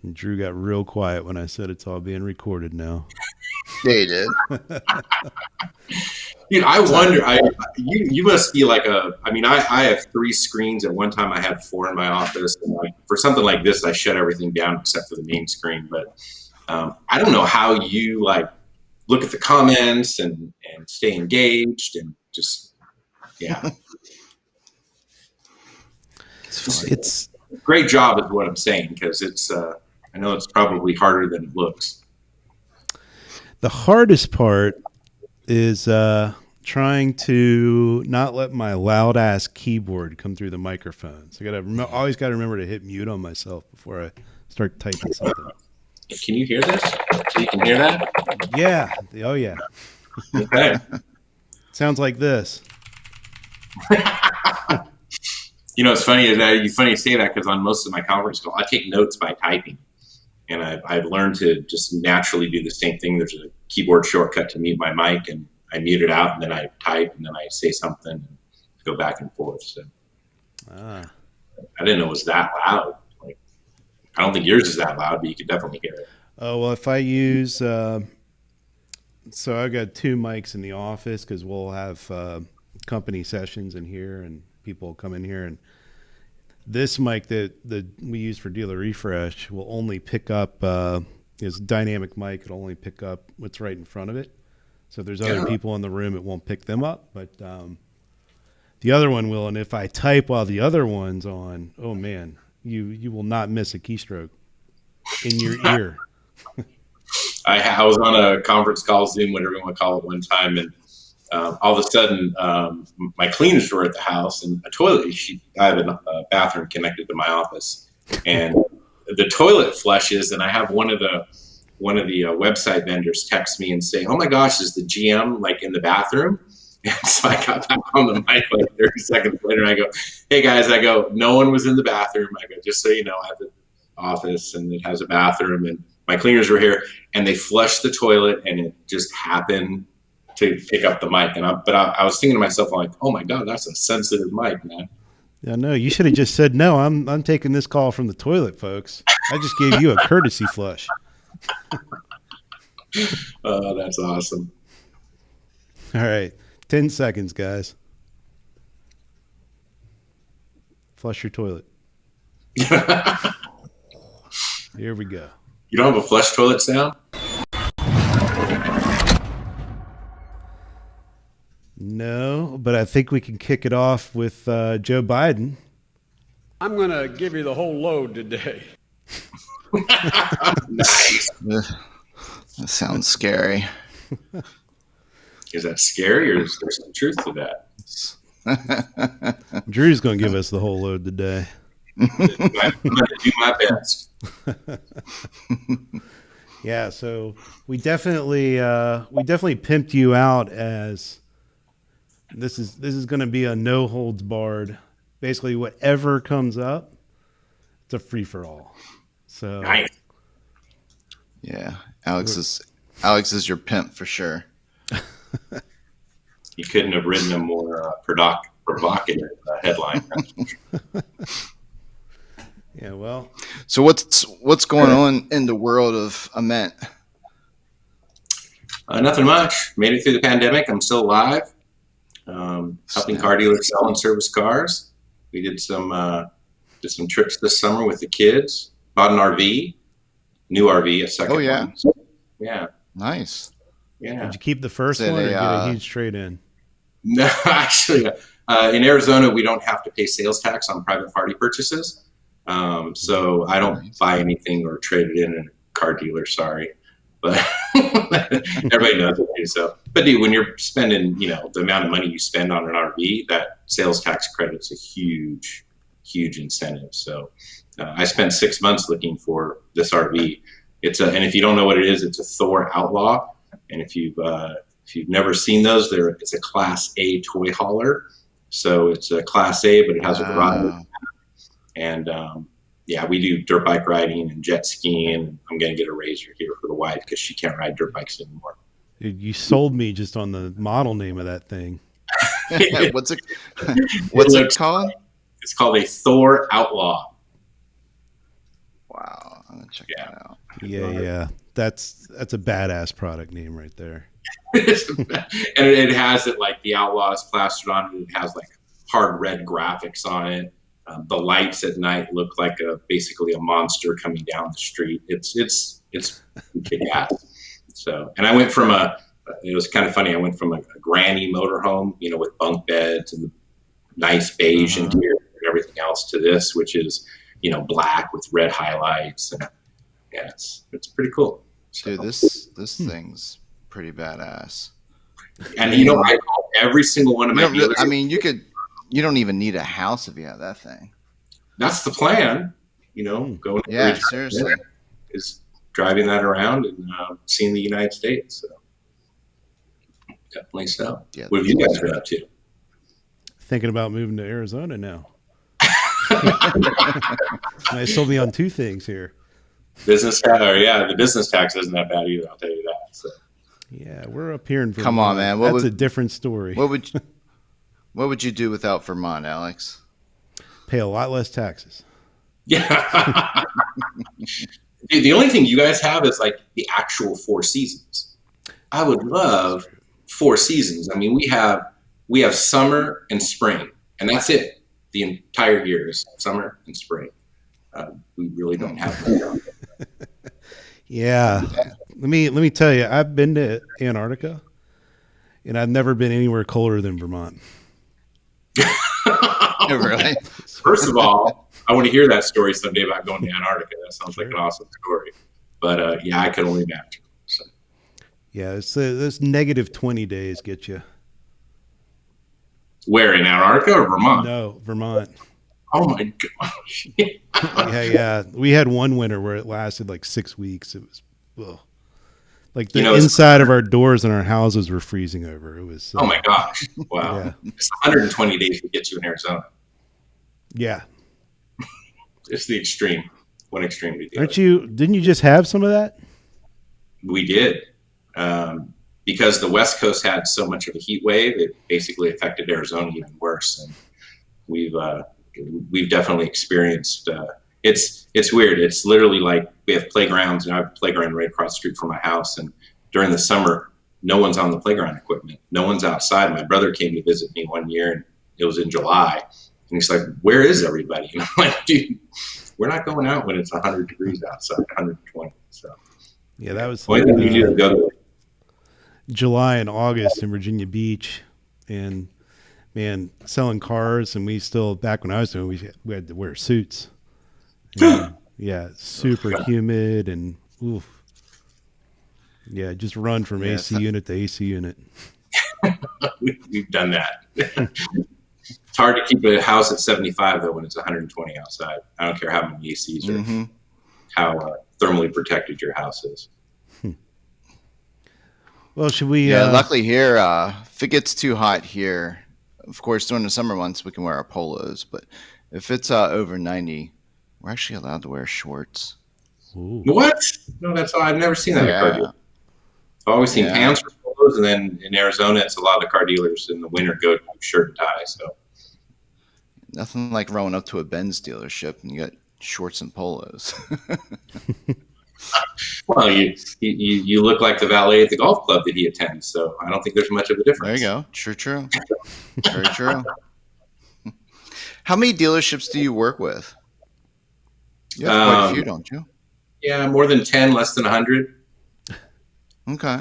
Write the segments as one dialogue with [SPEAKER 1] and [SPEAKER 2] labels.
[SPEAKER 1] And Drew got real quiet when I said it's all being recorded now.
[SPEAKER 2] Yeah, you did.
[SPEAKER 3] Dude, I wonder. You must be like a. I mean, I have 3 screens. At one time, I had 4 in my office. And like, for something like this, I shut everything down except for the main screen. But I don't know how you like look at the comments and stay engaged and just It's great job is what I'm saying, because it's. I know it's probably harder than it looks.
[SPEAKER 1] The hardest part is trying to not let my loud ass keyboard come through the microphone. So always got to remember to hit mute on myself before I start typing something.
[SPEAKER 3] Can you hear this? So you can hear that?
[SPEAKER 1] Yeah. Oh yeah.
[SPEAKER 3] Okay.
[SPEAKER 1] Sounds like this.
[SPEAKER 3] You know, it's funny you say that, because on most of my conference calls, I take notes by typing. And I've learned to just naturally do the same thing. There's a keyboard shortcut to mute my mic, and I mute it out, and then I type, and then I say something and go back and forth. So I didn't know it was that loud. Like, I don't think yours is that loud, but you could definitely hear it.
[SPEAKER 1] Oh, well, if I use so I've got 2 mics in the office because we'll have company sessions in here, and people come in here, and this mic that we use for Dealer Refresh will only pick up is dynamic mic. It'll only pick up what's right in front of it. So if there's other people in the room, it won't pick them up. But the other one will. And if I type while the other one's on, oh man, you will not miss a keystroke in your ear.
[SPEAKER 3] I was on a conference call, Zoom, whatever you want to call it, one time, and all of a sudden, my cleaners were at the house, and a toilet. I have a bathroom connected to my office, and the toilet flushes, and I have one of the website vendors text me and say, "Oh my gosh, is the GM like in the bathroom?" And so I got back on the mic like 30 seconds later, and I go, "Hey guys," I go, "no one was in the bathroom." I go, "Just so you know, I have an office, and it has a bathroom, and my cleaners were here, and they flushed the toilet, and it just happened to pick up the mic." And I was thinking to myself, like, "Oh my God, that's a sensitive mic, man."
[SPEAKER 1] Yeah, no, you should have just said, "No, I'm taking this call from the toilet, folks. I just gave you a courtesy flush."
[SPEAKER 3] Oh, that's awesome.
[SPEAKER 1] All right. 10 seconds, guys. Flush your toilet. Here we go.
[SPEAKER 3] You don't have a flush toilet sound?
[SPEAKER 1] No, but I think we can kick it off with Joe Biden.
[SPEAKER 4] I'm going to give you the whole load today.
[SPEAKER 3] Nice.
[SPEAKER 2] That sounds scary.
[SPEAKER 3] Is that scary, or is there some truth to that?
[SPEAKER 1] Drew's going to give us the whole load today.
[SPEAKER 3] I'm going to do my best.
[SPEAKER 1] Yeah, so we definitely pimped you out as this is going to be a no holds barred. Basically, whatever comes up, it's a free for all. So
[SPEAKER 3] nice.
[SPEAKER 2] Yeah, Alex is your pimp for sure.
[SPEAKER 3] You couldn't have written a more provocative headline.
[SPEAKER 1] Yeah, well.
[SPEAKER 2] So what's going on in the world of Ament?
[SPEAKER 3] Nothing much. Made it through the pandemic. I'm still alive. Helping car dealers sell and service cars. We did some trips this summer with the kids. Bought an RV, new RV, a second one. Oh yeah. So, yeah.
[SPEAKER 2] Nice.
[SPEAKER 3] Yeah.
[SPEAKER 1] Did you keep the first one or get a huge trade in?
[SPEAKER 3] No, actually, in Arizona, we don't have to pay sales tax on private party purchases. So I don't buy anything or trade it in a car dealer. Sorry, but everybody knows what to do. So, but dude, when you're spending, the amount of money you spend on an RV, that sales tax credit's a huge, huge incentive. So I spent 6 months looking for this RV. And if you don't know what it is, it's a Thor Outlaw. And if you've never seen those, it's a Class A toy hauler. So it's a Class A, but it has a garage. And we do dirt bike riding and jet skiing. I'm going to get a Razor here for the wife because she can't ride dirt bikes anymore.
[SPEAKER 1] Dude, you sold me just on the model name of that thing.
[SPEAKER 2] What's it called?
[SPEAKER 3] It's called a Thor Outlaw.
[SPEAKER 2] Wow. I'm gonna check
[SPEAKER 3] Yeah.
[SPEAKER 2] that out.
[SPEAKER 1] Yeah. That's a badass product name right there.
[SPEAKER 3] And it has it like the Outlaws plastered on it. It has like hard red graphics on it. The lights at night look like basically a monster coming down the street. It's kick ass. So, and I went from it was kind of funny. I went from a granny motorhome, with bunk beds and nice beige interior and everything else to this, which is, black with red highlights. And yeah, it's pretty cool. So,
[SPEAKER 2] Dude, this thing's pretty badass.
[SPEAKER 3] and I call every single one of my dealers.
[SPEAKER 2] I mean, you don't even need a house if you have that thing.
[SPEAKER 3] That's the plan, going.
[SPEAKER 2] Yeah, seriously.
[SPEAKER 3] Is driving that around and seeing the United States. So definitely so. Yeah, what have you guys been up to?
[SPEAKER 1] Thinking about moving to Arizona now. I sold me on two things here.
[SPEAKER 3] Business tax, the business tax isn't that bad either. I'll tell you that. So.
[SPEAKER 1] Yeah, we're up here in Vermont.
[SPEAKER 2] Come on, man.
[SPEAKER 1] That's a different story.
[SPEAKER 2] What would you do without Vermont, Alex?
[SPEAKER 1] Pay a lot less taxes.
[SPEAKER 3] Yeah. The only thing you guys have is like the actual 4 seasons. I would love 4 seasons. I mean, we have summer and spring, and that's it. The entire year is summer and spring. We really don't have that.
[SPEAKER 1] Yeah. Let me tell you, I've been to Antarctica, and I've never been anywhere colder than Vermont.
[SPEAKER 2] Really?
[SPEAKER 3] First of all, I want to hear that story someday about going to Antarctica. That sounds like an awesome story. But I could only imagine. So.
[SPEAKER 1] Yeah, those negative 20 days get you.
[SPEAKER 3] Where, in Antarctica or Vermont?
[SPEAKER 1] No, Vermont.
[SPEAKER 3] Oh my gosh.
[SPEAKER 1] Yeah. We had one winter where it lasted like 6 weeks. It was, ugh. Like the
[SPEAKER 3] it's
[SPEAKER 1] inside of our doors and our houses were freezing over. It was.
[SPEAKER 3] Oh my gosh! Wow,
[SPEAKER 1] Yeah.
[SPEAKER 3] It's 120 days to get you in Arizona.
[SPEAKER 1] Yeah.
[SPEAKER 3] It's the extreme. One extreme to the other.
[SPEAKER 1] Didn't you just have some of that?
[SPEAKER 3] We did. Because the West Coast had so much of a heat wave, it basically affected Arizona even worse. And we've definitely experienced. It's weird. It's literally like we have playgrounds, and I have a playground right across the street from my house. And during the summer, no one's on the playground equipment. No one's outside. My brother came to visit me one year, and it was in July. And he's like, "Where is everybody?" And I'm like, "Dude, we're not going out when it's 100 degrees outside, 120." So
[SPEAKER 1] Yeah, that was
[SPEAKER 3] only thing you do is go to
[SPEAKER 1] July and August in Virginia Beach, and man, selling cars, and we still, back when I was doing, we had to wear suits. And, yeah, super humid, and oof. Yeah, just run from AC unit to AC unit.
[SPEAKER 3] We've done that. It's hard to keep a house at 75 though when it's 120 outside. I don't care how many ACs or how thermally protected your house is.
[SPEAKER 1] Well, should we?
[SPEAKER 2] Yeah, luckily here, if it gets too hot here, of course, during the summer months, we can wear our polos. But if it's over 90, we're actually allowed to wear shorts.
[SPEAKER 1] Ooh.
[SPEAKER 3] What? No, that's all. I've never seen that at car dealers. I've always seen pants or polos, and then in Arizona, it's a lot of the car dealers in the winter go to shirt and tie. So
[SPEAKER 2] nothing like rolling up to a Benz dealership and you got shorts and polos.
[SPEAKER 3] Well, you look like the valet at the golf club that he attends, so I don't think there's much of a difference.
[SPEAKER 2] There you go. True. Very true. How many dealerships do you work with? You have quite a few, don't you?
[SPEAKER 3] Yeah, more than 10, less than 100.
[SPEAKER 2] Okay.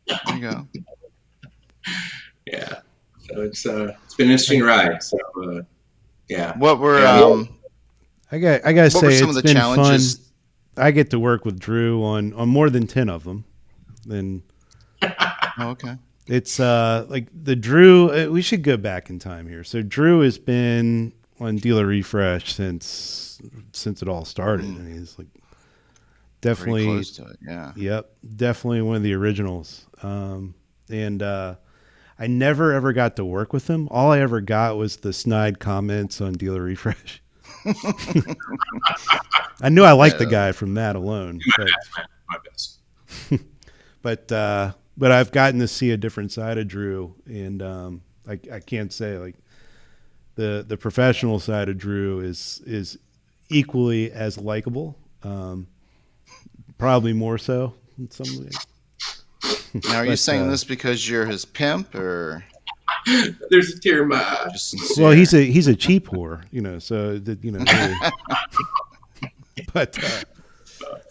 [SPEAKER 2] There you go.
[SPEAKER 3] Yeah. So it's been an interesting ride. So yeah.
[SPEAKER 2] What were
[SPEAKER 1] I gotta say,
[SPEAKER 2] some of
[SPEAKER 1] it's
[SPEAKER 2] the
[SPEAKER 1] been
[SPEAKER 2] challenges?
[SPEAKER 1] fun. I get to work with Drew on more than 10 of them. And
[SPEAKER 2] okay.
[SPEAKER 1] it's like the Drew, we should go back in time here. So Drew has been on Dealer Refresh since it all started. I mean, he's like definitely
[SPEAKER 2] pretty close to it, yeah.
[SPEAKER 1] Yep, definitely one of the originals. And I never ever got to work with him. All I ever got was the snide comments on Dealer Refresh. I knew I liked the guy from that alone.
[SPEAKER 3] My best.
[SPEAKER 1] But I've gotten to see a different side of Drew, and I can't say, like, the professional side of Drew is equally as likable. probably more so in some ways.
[SPEAKER 2] Now, are you
[SPEAKER 1] But,
[SPEAKER 2] saying this because you're his pimp, or
[SPEAKER 3] There's a tear in my eye.
[SPEAKER 2] just sincere?
[SPEAKER 1] Well, he's a cheap whore, so that really, but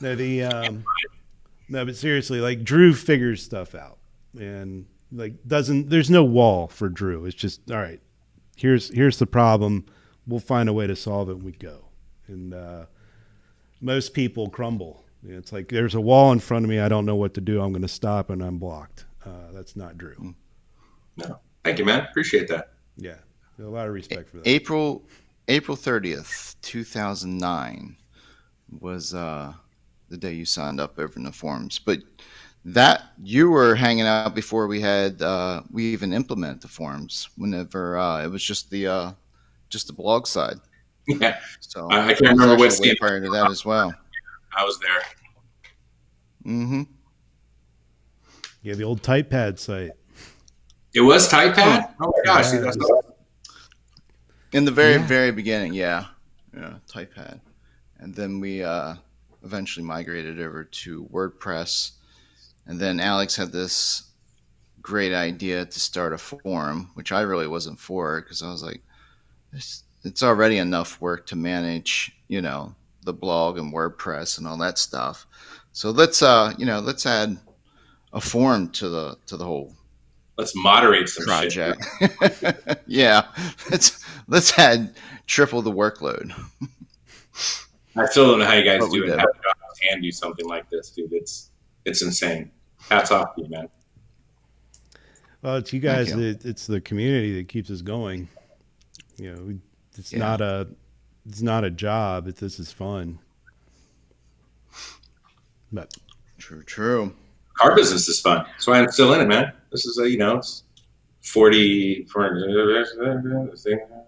[SPEAKER 1] no, no, but seriously, like Drew figures stuff out, and like there's no wall for Drew. It's just, all right, here's the problem. We'll find a way to solve it when we go. And most people crumble. It's like there's a wall in front of me. I don't know what to do. I'm going to stop, and I'm blocked. That's not Drew.
[SPEAKER 3] No, thank you, man. Appreciate that.
[SPEAKER 1] Yeah, a lot of respect for that.
[SPEAKER 2] April 30th, 2009 was the day you signed up over in the forums. But that you were hanging out before we even implemented the forums. Whenever it was just the blog side.
[SPEAKER 3] Yeah,
[SPEAKER 2] So
[SPEAKER 3] I can't remember what
[SPEAKER 2] way
[SPEAKER 3] scheme
[SPEAKER 2] prior to that as well.
[SPEAKER 3] I was there.
[SPEAKER 2] Mm-hmm.
[SPEAKER 1] Yeah, the old TypePad site.
[SPEAKER 3] It was TypePad? Oh my gosh.
[SPEAKER 1] Yeah,
[SPEAKER 3] That's
[SPEAKER 1] it was-
[SPEAKER 2] In the very,
[SPEAKER 1] Yeah.
[SPEAKER 2] very beginning, yeah, TypePad. And then we eventually migrated over to WordPress. And then Alex had this great idea to start a forum, which I really wasn't for, because I was like, it's already enough work to manage, the blog and WordPress and all that stuff. So let's add a forum to the whole
[SPEAKER 3] Let's moderate some
[SPEAKER 2] project.
[SPEAKER 3] shit.
[SPEAKER 2] Yeah, let's add triple the workload.
[SPEAKER 3] I still don't know how you guys
[SPEAKER 2] But we
[SPEAKER 3] do it.
[SPEAKER 2] did.
[SPEAKER 3] Have jobs and do something like this, dude. It's insane. Hats off to you, man.
[SPEAKER 1] Well, it's you guys.
[SPEAKER 2] Thank you.
[SPEAKER 1] It's the community that keeps us going. It's
[SPEAKER 2] Yeah.
[SPEAKER 1] not a job. This is fun. But
[SPEAKER 2] True.
[SPEAKER 3] Car business is fun. That's why I'm still in it, man. This is it's 40.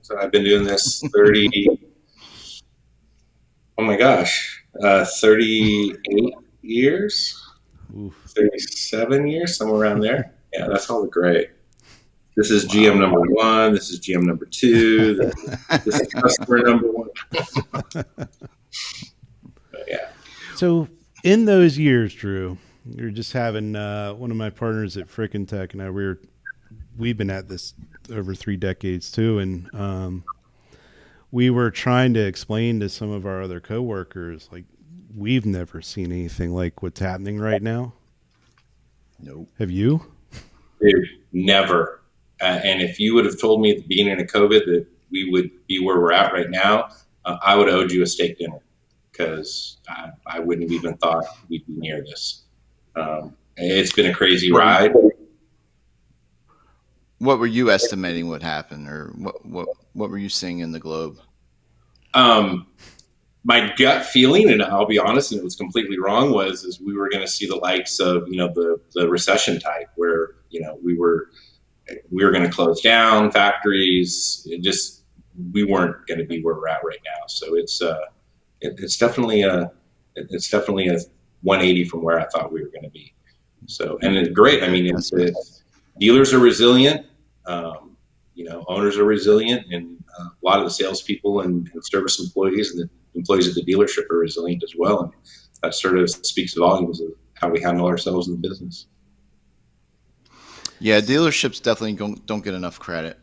[SPEAKER 3] So I've been doing this 30. Oh my gosh, 38 years,
[SPEAKER 1] oof.
[SPEAKER 3] 37 years, somewhere around there. Yeah, that's all great. This is GM number 1. This is GM number 2. This is customer number 1. But yeah.
[SPEAKER 1] So in those years, Drew, you're just having one of my partners at Frickin' Tech and we've been at this over 3 decades too, and we were trying to explain to some of our other coworkers, like, we've never seen anything like what's happening right now.
[SPEAKER 2] Nope.
[SPEAKER 1] Have you?
[SPEAKER 3] Dude, never. And if you would have told me at the beginning of COVID that we would be where we're at right now, I would have owed you a steak dinner, because I wouldn't have even thought we'd be near this. It's been a crazy ride.
[SPEAKER 2] What were you estimating would happen, or what were you seeing in the globe?
[SPEAKER 3] My gut feeling, and I'll be honest, and it was completely wrong, is we were going to see the likes of the recession type, where we were going to close down factories. We weren't going to be where we're at right now. So it's definitely a 180 from where I thought we were going to be. So, and it's great. I mean, dealers are resilient. Owners are resilient, and a lot of the salespeople and service employees and the employees at the dealership are resilient as well. And that sort of speaks volumes of how we handle ourselves in the business.
[SPEAKER 2] Yeah, dealerships definitely don't get enough credit.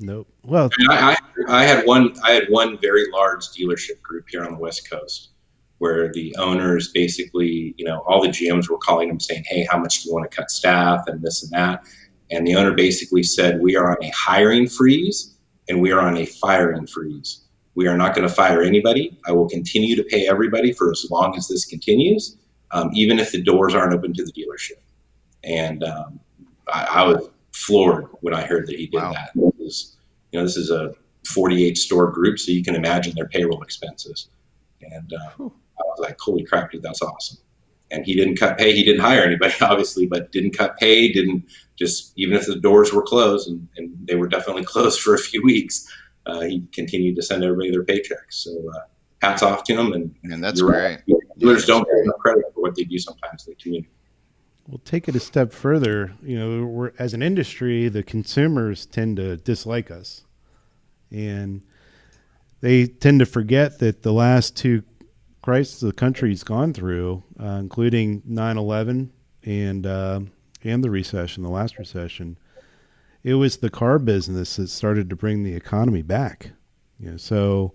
[SPEAKER 1] Nope. Well,
[SPEAKER 3] I had one very large dealership group here on the West Coast, where the owners basically, all the GMs were calling them saying, "Hey, how much do you want to cut staff?" and this and that. And the owner basically said, "We are on a hiring freeze and we are on a firing freeze. We are not going to fire anybody. I will continue to pay everybody for as long as this continues, even if the doors aren't open to the dealership." And I was floored when I heard that he did that. This is a 48 store group, so you can imagine their payroll expenses. And I was like, holy crap, dude, that's awesome. And he didn't cut pay. He didn't hire anybody, obviously, but didn't cut pay, even if the doors were closed, and they were definitely closed for a few weeks, he continued to send everybody their paychecks. So hats off to him. And
[SPEAKER 2] that's great.
[SPEAKER 3] Dealers don't get enough credit for what they do sometimes in the community.
[SPEAKER 1] we'll take it a step further. We're, as an industry, the consumers tend to dislike us, and they tend to forget that the last 2 crisis the country's gone through, including 9/11 and the recession, the last recession, it was the car business that started to bring the economy back. So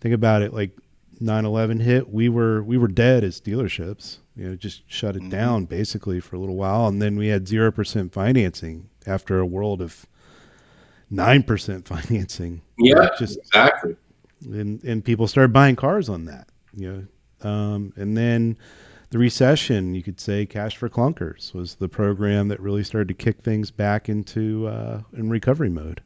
[SPEAKER 1] think about it. Like 9/11 hit, we were dead as dealerships. Just shut it down basically for a little while, and then we had 0% financing after a world of 9% financing.
[SPEAKER 3] Yeah, exactly.
[SPEAKER 1] And people started buying cars on that. And then the recession, you could say, Cash for Clunkers was the program that really started to kick things back into in recovery mode.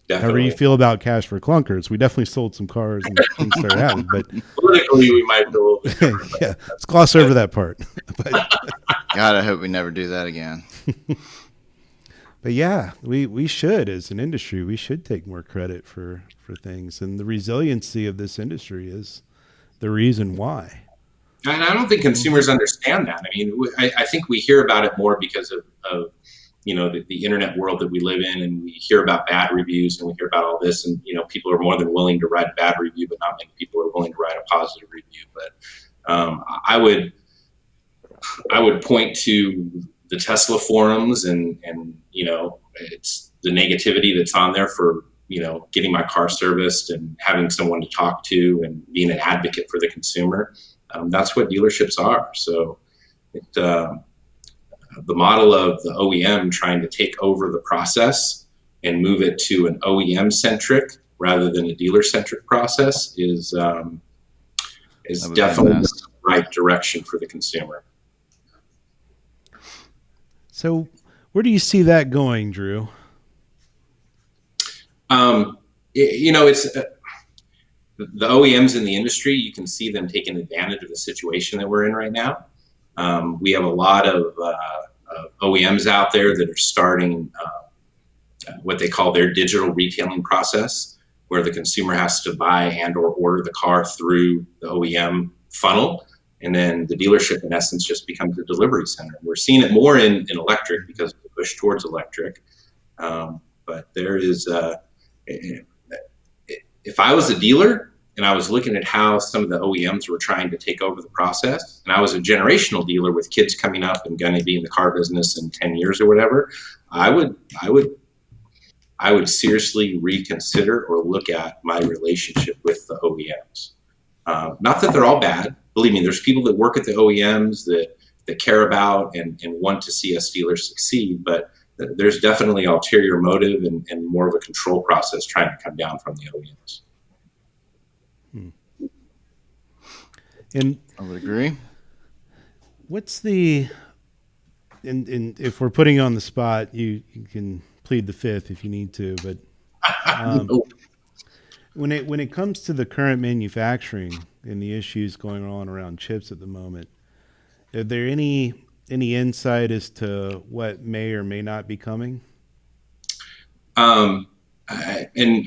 [SPEAKER 3] Definitely.
[SPEAKER 1] However you feel about Cash for Clunkers, we definitely sold some cars and things started happening. But
[SPEAKER 3] politically, we might be a little bit different.
[SPEAKER 1] Yeah, let's gloss over that part. But,
[SPEAKER 2] God, I hope we never do that again.
[SPEAKER 1] But yeah, we should, as an industry, we should take more credit for things. And the resiliency of this industry is the reason why.
[SPEAKER 3] And I don't think consumers understand that. I mean, I think we hear about it more because of the internet world that we live in, and we hear about bad reviews and we hear about all this, and people are more than willing to write a bad review, but not many people are willing to write a positive review. But I would point to the Tesla forums and it's the negativity that's on there for getting my car serviced and having someone to talk to and being an advocate for the consumer. That's what dealerships are. So the model of the OEM trying to take over the process and move it to an OEM centric rather than a dealer centric process is definitely the right direction for the consumer.
[SPEAKER 1] So where do you see that going, Drew?
[SPEAKER 3] It's the OEMs in the industry. You can see them taking advantage of the situation that we're in right now. We have a lot of OEMs out there that are starting what they call their digital retailing process, where the consumer has to buy and or order the car through the OEM funnel. And then the dealership, in essence, just becomes a delivery center. We're seeing it more in electric because of the push towards electric. But there is, if I was a dealer and I was looking at how some of the OEMs were trying to take over the process, and I was a generational dealer with kids coming up and going to be in the car business in 10 years or whatever, I would seriously reconsider or look at my relationship with the OEMs. Not that they're all bad. Believe me, there's people that work at the OEMs that care about and want to see us dealers succeed, but there's definitely ulterior motive and more of a control process trying to come down from the OEMs.
[SPEAKER 1] And
[SPEAKER 2] I would agree.
[SPEAKER 1] what's the, and if we're putting you on the spot, you can plead the fifth if you need to, but when it comes to the current manufacturing and the issues going on around chips at the moment, are there any insight as to what may or may not be coming?
[SPEAKER 3] And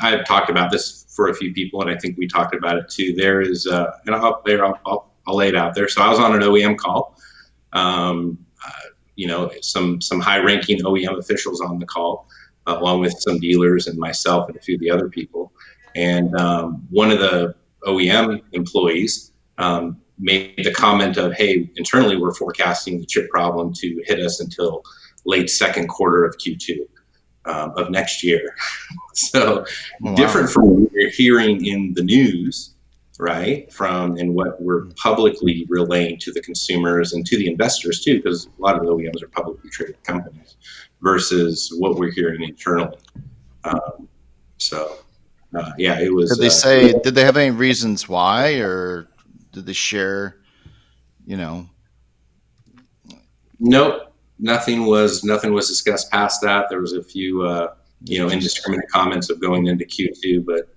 [SPEAKER 3] I've talked about this for a few people, and I think we talked about it too. There is, and I'll lay it out there. So I was on an OEM call. Some high-ranking OEM officials on the call, along with some dealers and myself and a few of the other people. And one of the OEM employees made the comment of, hey, internally we're forecasting the chip problem to hit us until late second quarter of Q2 of next year. So different from what we're hearing in the news, right, and what we're publicly relaying to the consumers and to the investors too, because a lot of the OEMs are publicly traded companies, versus what we're hearing internally. It was.
[SPEAKER 2] Did they say? Did they have any reasons why, or did they share?
[SPEAKER 3] Nope, nothing was discussed past that. There was a few, indiscriminate comments of going into Q2, but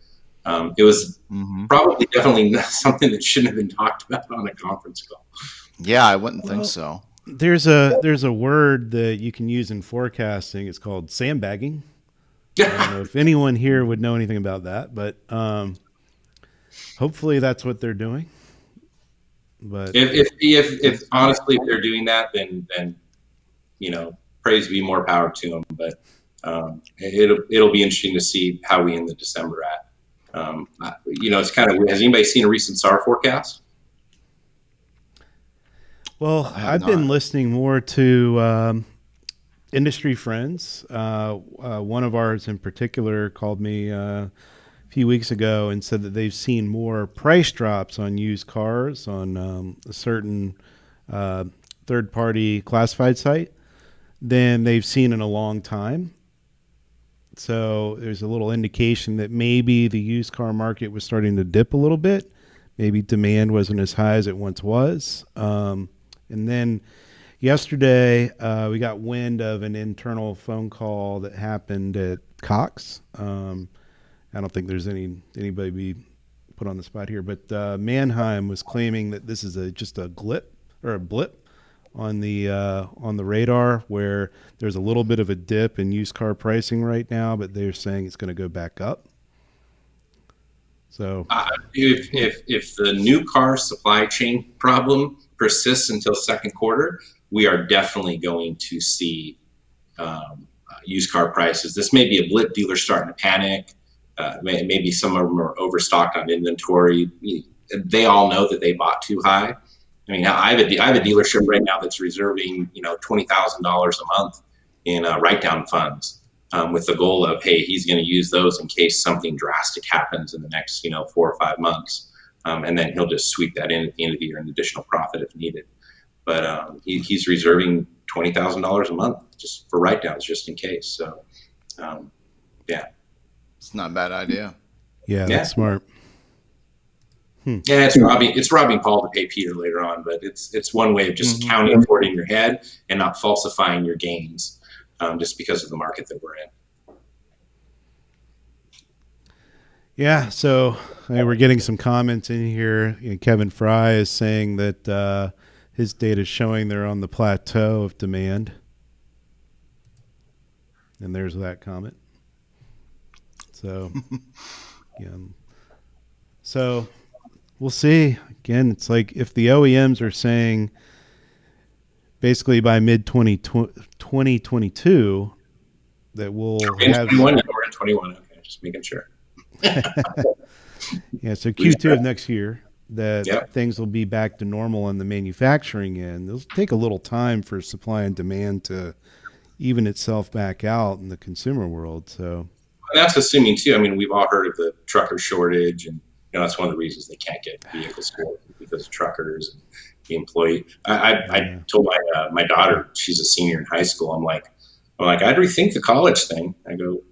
[SPEAKER 3] it was probably definitely something that shouldn't have been talked about on a conference call.
[SPEAKER 2] Yeah, I wouldn't think so.
[SPEAKER 1] There's a word that you can use in forecasting. It's called sandbagging. I don't know if anyone here would know anything about that, but hopefully that's what they're doing. But
[SPEAKER 3] if honestly if they're doing that, then praise be, more power to them. But it'll be interesting to see how we end the December at. It's kind of, has anybody seen a recent SAR forecast?
[SPEAKER 1] Well,
[SPEAKER 2] I have
[SPEAKER 1] I've been
[SPEAKER 2] not.
[SPEAKER 1] listening more to industry friends. One of ours in particular called me a few weeks ago and said that they've seen more price drops on used cars on a certain uh, third party classified site than they've seen in a long time. So there's a little indication that maybe the used car market was starting to dip a little bit. Maybe demand wasn't as high as it once was. And then yesterday, we got wind of an internal phone call that happened at Cox. I don't think there's anybody be put on the spot here, but Mannheim was claiming that this is just a blip on the radar, where there's a little bit of a dip in used car pricing right now, but they're saying it's going to go back up. So
[SPEAKER 3] If the new car supply chain problem persists until second quarter, we are definitely going to see used car prices. This may be a blip. Dealers starting to panic. Maybe some of them are overstocked on inventory. They all know that they bought too high. I mean, I have a dealership right now that's reserving, $20,000 a month in write-down funds, with the goal of, hey, he's going to use those in case something drastic happens in the next, 4 or 5 months, and then he'll just sweep that in at the end of the year in additional profit if needed. But he's reserving $20,000 a month just for write-downs, just in case. So, yeah.
[SPEAKER 2] It's not a bad idea.
[SPEAKER 1] yeah, that's smart.
[SPEAKER 3] Yeah, it's robbing Paul to pay Peter later on, but it's one way of just counting for it in your head and not falsifying your gains, just because of the market that we're in.
[SPEAKER 1] Yeah, so we're getting some comments in here. Kevin Fry is saying that his data is showing they're on the plateau of demand. And there's that comment. So, yeah. So we'll see. Again, it's like if the OEMs are saying basically by mid 2022 that we'll have
[SPEAKER 3] 21 now, we're in 21. Okay, just making sure.
[SPEAKER 1] Yeah, so Q2 of next year that
[SPEAKER 3] Yep.
[SPEAKER 1] things will be back to normal on the manufacturing end. It'll take a little time for supply and demand to even itself back out in the consumer world. So
[SPEAKER 3] And that's assuming too. I mean, we've all heard of the trucker shortage, and that's one of the reasons they can't get vehicles for because of truckers and the employee. I told my daughter, she's a senior in high school. I'm like, I'd rethink the college thing. I go,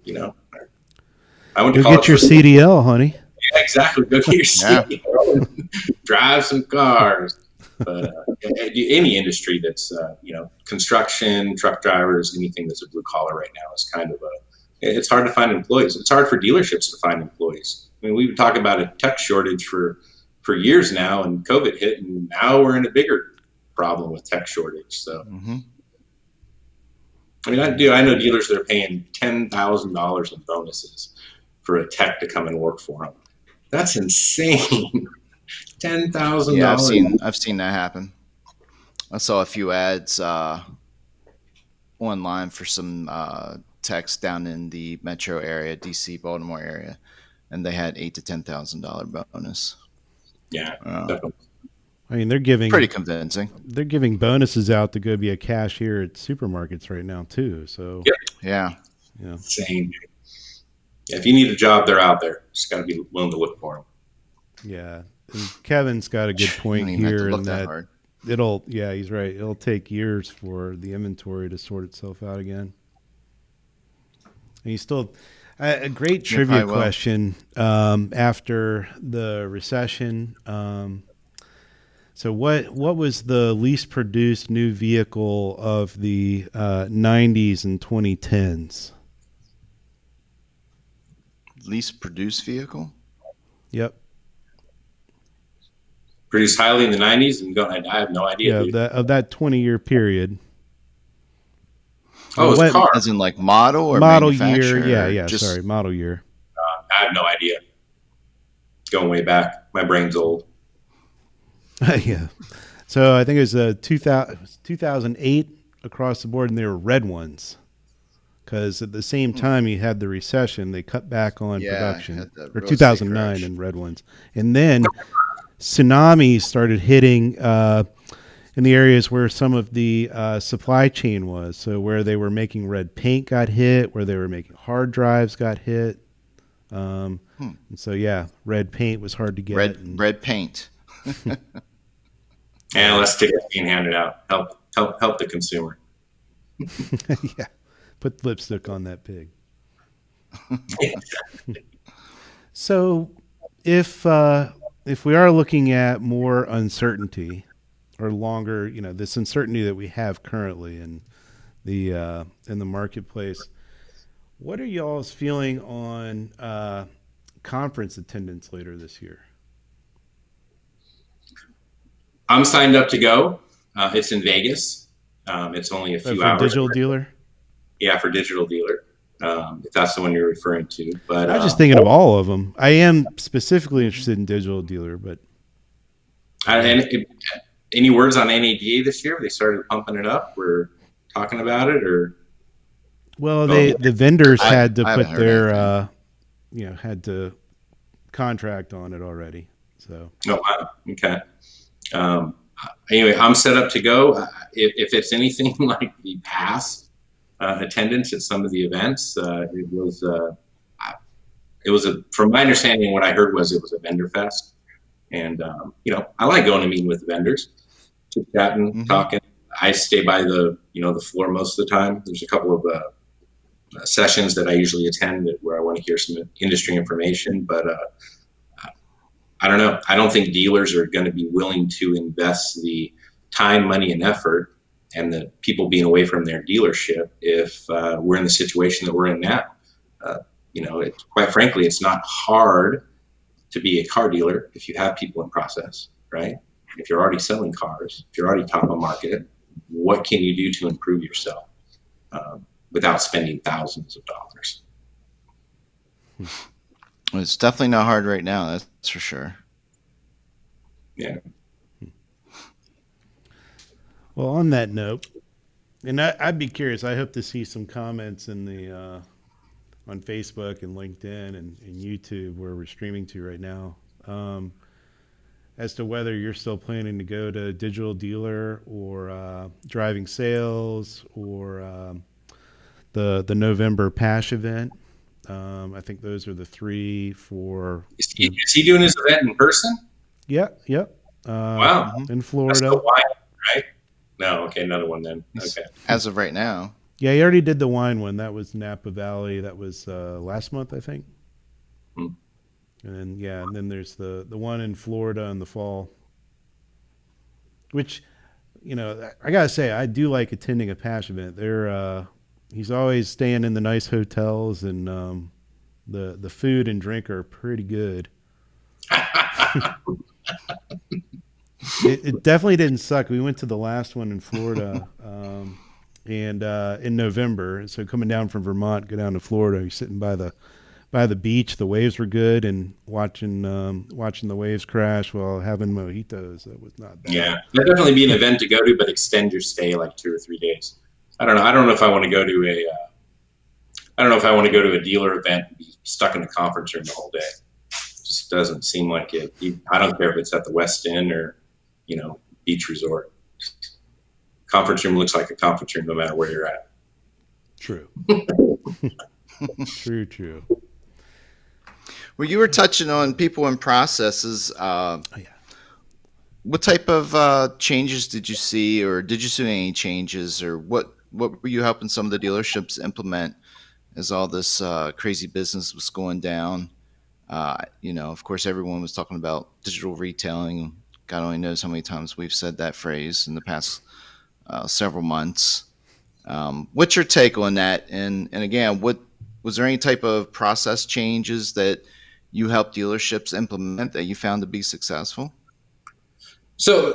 [SPEAKER 3] I went to
[SPEAKER 1] go
[SPEAKER 3] college.
[SPEAKER 1] get your CDL, honey.
[SPEAKER 3] Yeah, exactly. Go get your CDL and drive some cars. But any industry that's construction, truck drivers, anything that's a blue collar right now is kind of it's hard to find employees. It's hard for dealerships to find employees. I mean, we've been talking about a tech shortage for years now, and COVID hit, and now we're in a bigger problem with tech shortage. So, I mean, I know dealers that are paying $10,000 in bonuses for a tech to come and work for them. That's insane. $10,000.
[SPEAKER 2] Yeah, I've seen that happen. I saw a few ads online for some techs down in the metro area, DC, Baltimore area, and they had $8,000 to $10,000 bonus.
[SPEAKER 3] Yeah, definitely.
[SPEAKER 1] I mean, they're giving
[SPEAKER 2] Pretty convincing.
[SPEAKER 1] They're giving bonuses out to go be a cashier at supermarkets right now too. So
[SPEAKER 2] Yeah.
[SPEAKER 3] Insane. If you need a job, they're out there. Just got to be willing to look for them.
[SPEAKER 1] Yeah, and Kevin's got a good point here in that
[SPEAKER 2] hard.
[SPEAKER 1] he's right. It'll take years for the inventory to sort itself out again. And you still a great trivia question after the recession. So what was the least produced new vehicle of the 90s and 2010s?
[SPEAKER 2] Least produced vehicle?
[SPEAKER 1] Yep.
[SPEAKER 3] Produced highly in the 90s and I have no idea.
[SPEAKER 1] Yeah, of that 20-year period.
[SPEAKER 3] Oh, it's car.
[SPEAKER 2] As in like model or
[SPEAKER 1] model year?
[SPEAKER 2] manufacturer?
[SPEAKER 1] Yeah. Sorry, model year.
[SPEAKER 3] I have no idea. Going way back. My brain's old.
[SPEAKER 1] Yeah. So I think it was 2008 across the board, and they were red ones. Because at the same time you had the recession, they cut back on production. Or 2009 in red ones. And then tsunamis started hitting in the areas where some of the supply chain was. So where they were making red paint got hit, where they were making hard drives got hit. And so yeah, red paint was hard to get.
[SPEAKER 2] Red paint.
[SPEAKER 3] And less tickets being handed out. Help the consumer.
[SPEAKER 1] Yeah, put lipstick on that pig. So if we are looking at more uncertainty or longer, this uncertainty that we have currently in the marketplace, what are y'all's feeling on conference attendance later this year?
[SPEAKER 3] I'm signed up to go. It's in Vegas. It's only a few hours.
[SPEAKER 1] Digital dealer?
[SPEAKER 3] Yeah, for Digital Dealer. If that's the one you're referring to. But
[SPEAKER 1] I was just thinking of all of them. I am specifically interested in Digital Dealer, but
[SPEAKER 3] any words on NADA this year? They started pumping it up. We're talking about it, or
[SPEAKER 1] the vendors had to put their had to contract on it already. So
[SPEAKER 3] wow, okay. Anyway, I'm set up to go. If it's anything like the past attendance at some of the events, it was from my understanding, what I heard was it was a vendor fest, and I like going to meet with vendors, just chatting, talking. I stay by the floor most of the time. There's a couple of sessions that I usually attend where I want to hear some industry information, but I don't know. I don't think dealers are going to be willing to invest the time, money, and effort, and the people being away from their dealership if we're in the situation that we're in now. Quite frankly, it's not hard to be a car dealer if you have people in process, right? If you're already selling cars, if you're already top of market, what can you do to improve yourself without spending thousands of dollars?
[SPEAKER 2] Well, it's definitely not hard right now. That's for sure.
[SPEAKER 3] Yeah.
[SPEAKER 1] Well, on that note, and I'd be curious. I hope to see some comments in the on Facebook and LinkedIn and YouTube where we're streaming to right now, as to whether you're still planning to go to Digital Dealer or driving sales or the November Pash event. I think those are the three for.
[SPEAKER 3] Is he doing his event in person?
[SPEAKER 1] Yep.
[SPEAKER 3] Wow.
[SPEAKER 1] In Florida.
[SPEAKER 3] That's the wine, right? No, okay, another one then. Okay.
[SPEAKER 2] As of right now.
[SPEAKER 1] Yeah, he already did the wine one. That was Napa Valley. That was last month, I think. And then there's the one in Florida in the fall. Which, I gotta say, I do like attending a Pash event. He's always staying in the nice hotels, and the food and drink are pretty good. It definitely didn't suck. We went to the last one in Florida, and in November. So coming down from Vermont, go down to Florida. You're sitting by the beach. The waves were good, and watching the waves crash while having mojitos. That was not bad.
[SPEAKER 3] Yeah, that'd definitely be an event to go to, but extend your stay like 2 or 3 days. I don't know. I don't know if I want to go to a dealer event and be stuck in the conference room the whole day. It just doesn't seem like it. I don't care if it's at the West End or, beach resort. Conference room looks like a conference room no matter where you're at.
[SPEAKER 1] True. True.
[SPEAKER 2] Well, you were touching on people and processes. What type of changes did you see, or did you see any changes, or what were you helping some of the dealerships implement as all this crazy business was going down? Of course, everyone was talking about digital retailing. God only knows how many times we've said that phrase in the past several months. What's your take on that? And again, was there any type of process changes that you helped dealerships implement that you found to be successful?
[SPEAKER 3] So,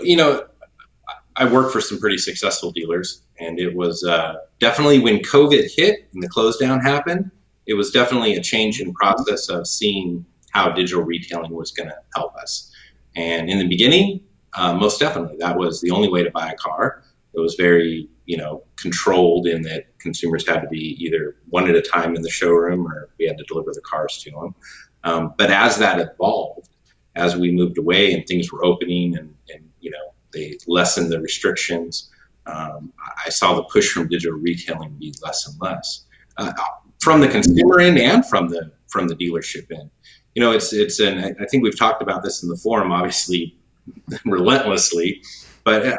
[SPEAKER 3] I work for some pretty successful dealers, and it was definitely when COVID hit and the close down happened, it was definitely a change in process of seeing how digital retailing was going to help us. And in the beginning, most definitely, that was the only way to buy a car. It was very, controlled in that consumers had to be either one at a time in the showroom or we had to deliver the cars to them. But as that evolved, as we moved away and things were opening and They lessened the restrictions. I saw the push from digital retailing be less and less from the consumer end and from the dealership end. I think we've talked about this in the forum, obviously, relentlessly, but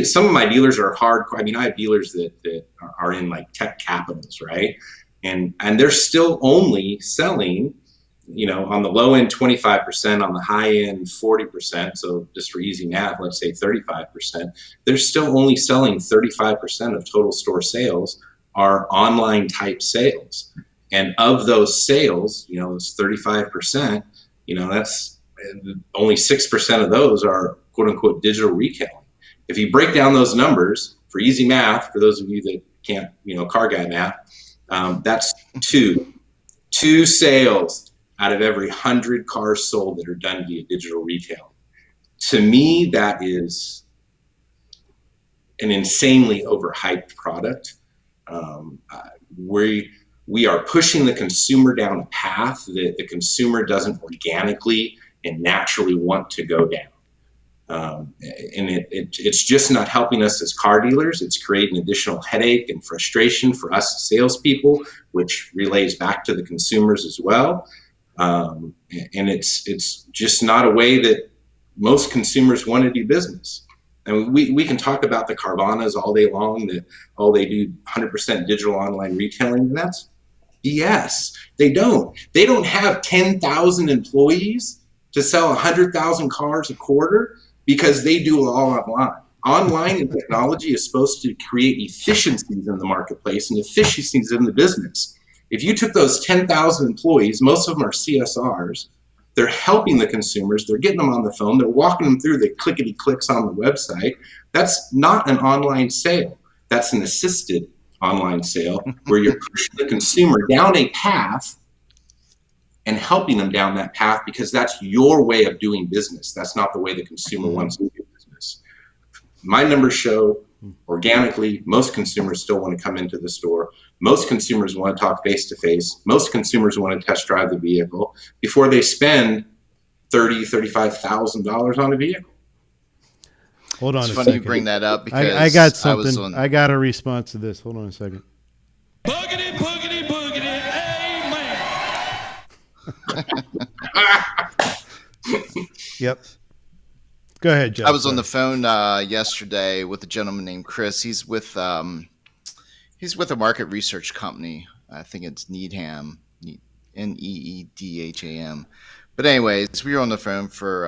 [SPEAKER 3] some of my dealers are hardcore. I mean, I have dealers that are in like tech capitals, right? And they're still only selling, on the low end 25%, on the high end 40%. So just for easy math, let's say 35%. They're still only selling 35% of total store sales are online type sales. And of those sales, those 35%, that's only 6% of those are quote unquote digital retailing. If you break down those numbers for easy math, for those of you that can't, car guy math, that's two sales out of every 100 cars sold that are done via digital retailing. To me, that is an insanely overhyped product. We are pushing the consumer down a path that the consumer doesn't organically and naturally want to go down. And it's just not helping us as car dealers. It's creating additional headache and frustration for us as salespeople, which relays back to the consumers as well. And it's just not a way that most consumers want to do business. And we can talk about the Carvanas all day long, that they do 100% digital online retailing, and that's BS. They don't have 10,000 employees to sell 100,000 cars a quarter because they do it all online. Online and technology is supposed to create efficiencies in the marketplace and efficiencies in the business. If you took those 10,000 employees, most of them are CSRs, they're helping the consumers, they're getting them on the phone, they're walking them through the clickety clicks on the website. That's not an online sale. That's an assisted online sale where you're pushing the consumer down a path and helping them down that path because that's your way of doing business. That's not the way the consumer wants to do business. My numbers show organically, most consumers still want to come into the store. Most consumers want to talk face-to-face. Most consumers want to test drive the vehicle before they spend $30,000, $35,000 on a vehicle.
[SPEAKER 1] Hold on
[SPEAKER 2] it's
[SPEAKER 1] a
[SPEAKER 2] funny
[SPEAKER 1] second.
[SPEAKER 2] you bring that up because
[SPEAKER 1] I got something. I got a response to this. Hold on a second.
[SPEAKER 5] Boogity, boogity, boogity, amen.
[SPEAKER 1] Yep. Go ahead, Jeff.
[SPEAKER 2] I was on the phone yesterday with a gentleman named Chris. He's with a market research company. I think it's Needham, Needham. But anyways, we were on the phone for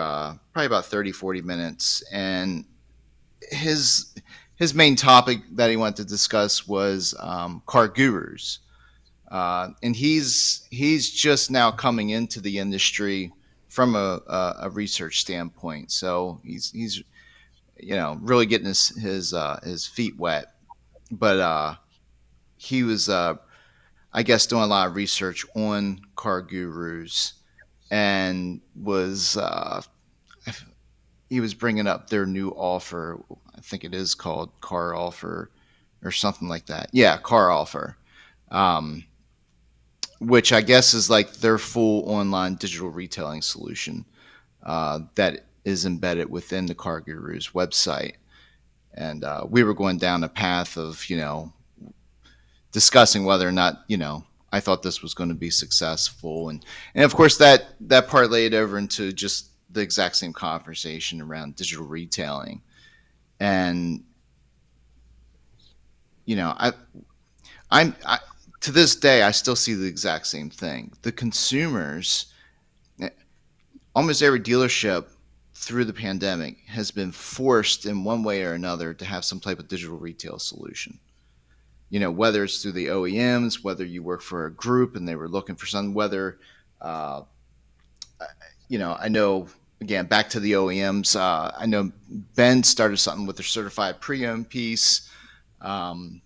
[SPEAKER 2] probably about 30, 40 minutes. And his main topic that he wanted to discuss was car gurus. And he's just now coming into the industry from a research standpoint. So he's really getting his feet wet. But he was I guess doing a lot of research on car gurus and he was bringing up their new offer. I think it is called Car Offer or something like that. Yeah, Car Offer. Which I guess is like their full online digital retailing solution that is embedded within the Car Guru's website. And we were going down a path of, discussing whether or not, I thought this was going to be successful. And of course, that parlayed over into just the exact same conversation around digital retailing. And, I to this day, I still see the exact same thing. The consumers, almost every dealership through the pandemic has been forced in one way or another to have some type of digital retail solution. Whether it's through the OEMs, whether you work for a group and they were looking for something, whether, I know, again, back to the OEMs, I know Ben started something with their certified pre-owned piece. And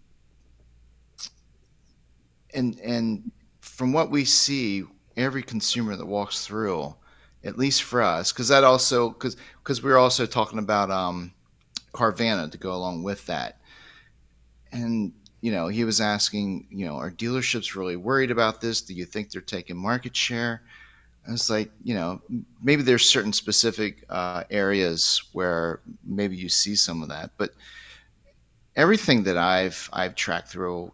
[SPEAKER 2] from what we see, every consumer that walks through, at least for us, because we're also talking about Carvana to go along with that. And, he was asking, are dealerships really worried about this? Do you think they're taking market share? It's like, maybe there's certain specific areas where maybe you see some of that, but everything that I've tracked through,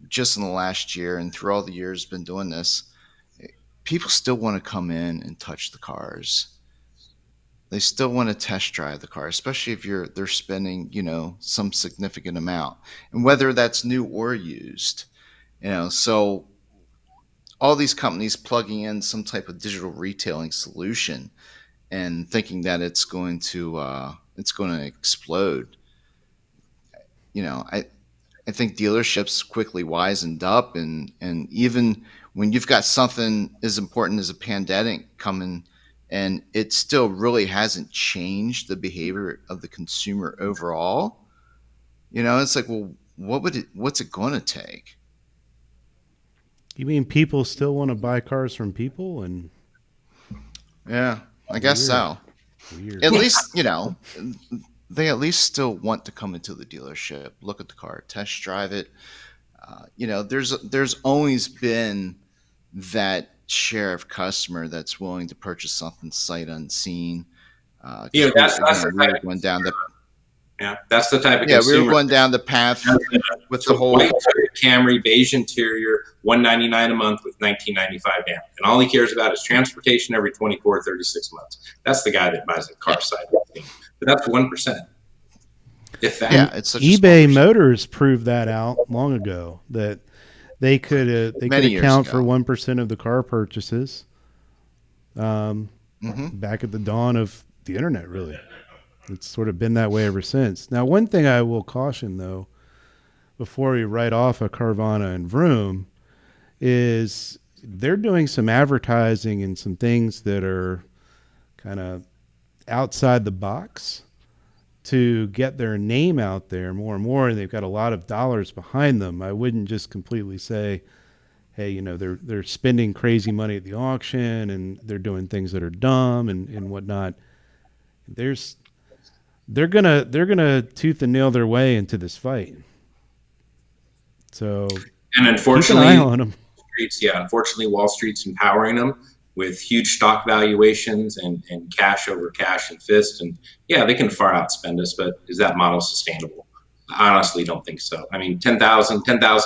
[SPEAKER 2] just in the last year and through all the years been doing this, people still want to come in and touch the cars. They still want to test drive the car, especially if they're spending, some significant amount, and whether that's new or used. So all these companies plugging in some type of digital retailing solution and thinking that it's going to explode. I think dealerships quickly wisened up, and even when you've got something as important as a pandemic coming, and it still really hasn't changed the behavior of the consumer overall. It's like, well, what's it going to take?
[SPEAKER 1] You mean people still want to buy cars from people? And
[SPEAKER 2] Yeah, I guess so.
[SPEAKER 1] weird.
[SPEAKER 2] At least, they at least still want to come into the dealership, look at the car, test drive it. There's always been that share of customer that's willing to purchase something sight unseen. 'Cause
[SPEAKER 3] That's the
[SPEAKER 2] we were
[SPEAKER 3] type.
[SPEAKER 2] going down the
[SPEAKER 3] That's the type of
[SPEAKER 2] yeah we
[SPEAKER 3] consumer.
[SPEAKER 2] were going down the path with
[SPEAKER 3] So
[SPEAKER 2] the whole
[SPEAKER 3] white Camry, beige interior, $199 a month with $19.95 down, and all he cares about is transportation every 24 or 36 months. That's the guy that buys a car side of the thing. But that's 1%. If that,
[SPEAKER 2] yeah. It's such a small
[SPEAKER 1] eBay
[SPEAKER 2] percent.
[SPEAKER 1] Motors proved that out long ago that they could
[SPEAKER 2] Many years
[SPEAKER 1] account
[SPEAKER 2] ago.
[SPEAKER 1] for 1% of the car purchases.
[SPEAKER 2] Mhm.
[SPEAKER 1] Back at the dawn of the internet, really. It's sort of been that way ever since. Now, one thing I will caution, though, before we write off a Carvana and Vroom, is they're doing some advertising and some things that are kind of outside the box to get their name out there more and more, and they've got a lot of dollars behind them. I wouldn't just completely say, hey, they're spending crazy money at the auction and they're doing things that are dumb and whatnot. They're gonna tooth and nail their way into this fight. So
[SPEAKER 3] and
[SPEAKER 1] keep an
[SPEAKER 3] unfortunately,
[SPEAKER 1] eye on them.
[SPEAKER 3] unfortunately, Wall Street's empowering them with huge stock valuations and cash over cash and fist. And yeah, they can far outspend us, but is that model sustainable? I honestly don't think so. I mean, 10,000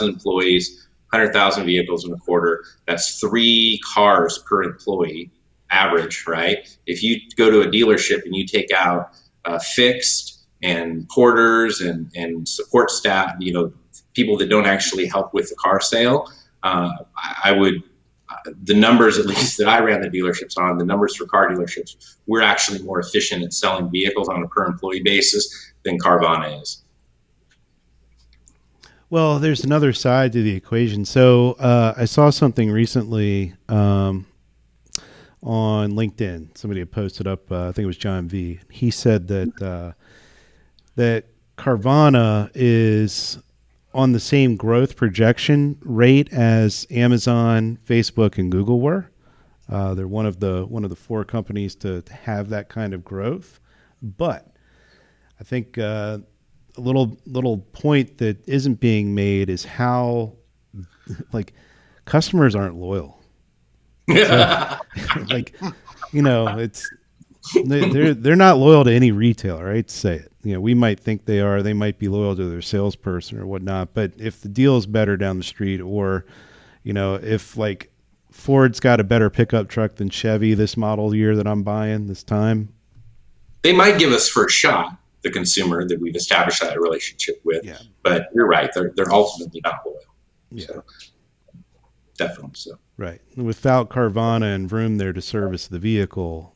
[SPEAKER 3] employees, 100,000 vehicles in a quarter. That's 3 cars per employee average, right? If you go to a dealership and you take out fixed and porters and support staff, people that don't actually help with the car sale, I would, the numbers at least that I ran the dealerships on, the numbers for car dealerships, we're actually more efficient at selling vehicles on a per employee basis than Carvana is.
[SPEAKER 1] Well, there's another side to the equation. So I saw something recently on LinkedIn. Somebody had posted up. I think it was John V. He said that Carvana is on the same growth projection rate as Amazon, Facebook, and Google were. They're one of the 4 companies to have that kind of growth. But I think a little point that isn't being made is how like customers aren't loyal. So, like, it's they're not loyal to any retailer, right? To say it. We might think they are. They might be loyal to their salesperson or whatnot. But if the deal is better down the street, or if like Ford's got a better pickup truck than Chevy this model year that I'm buying this time,
[SPEAKER 3] they might give us first shot, the consumer that we've established that relationship with.
[SPEAKER 1] Yeah.
[SPEAKER 3] But you're right; they're ultimately not loyal.
[SPEAKER 1] Yeah.
[SPEAKER 3] So, definitely so.
[SPEAKER 1] Right. Without Carvana and Vroom there to service the vehicle,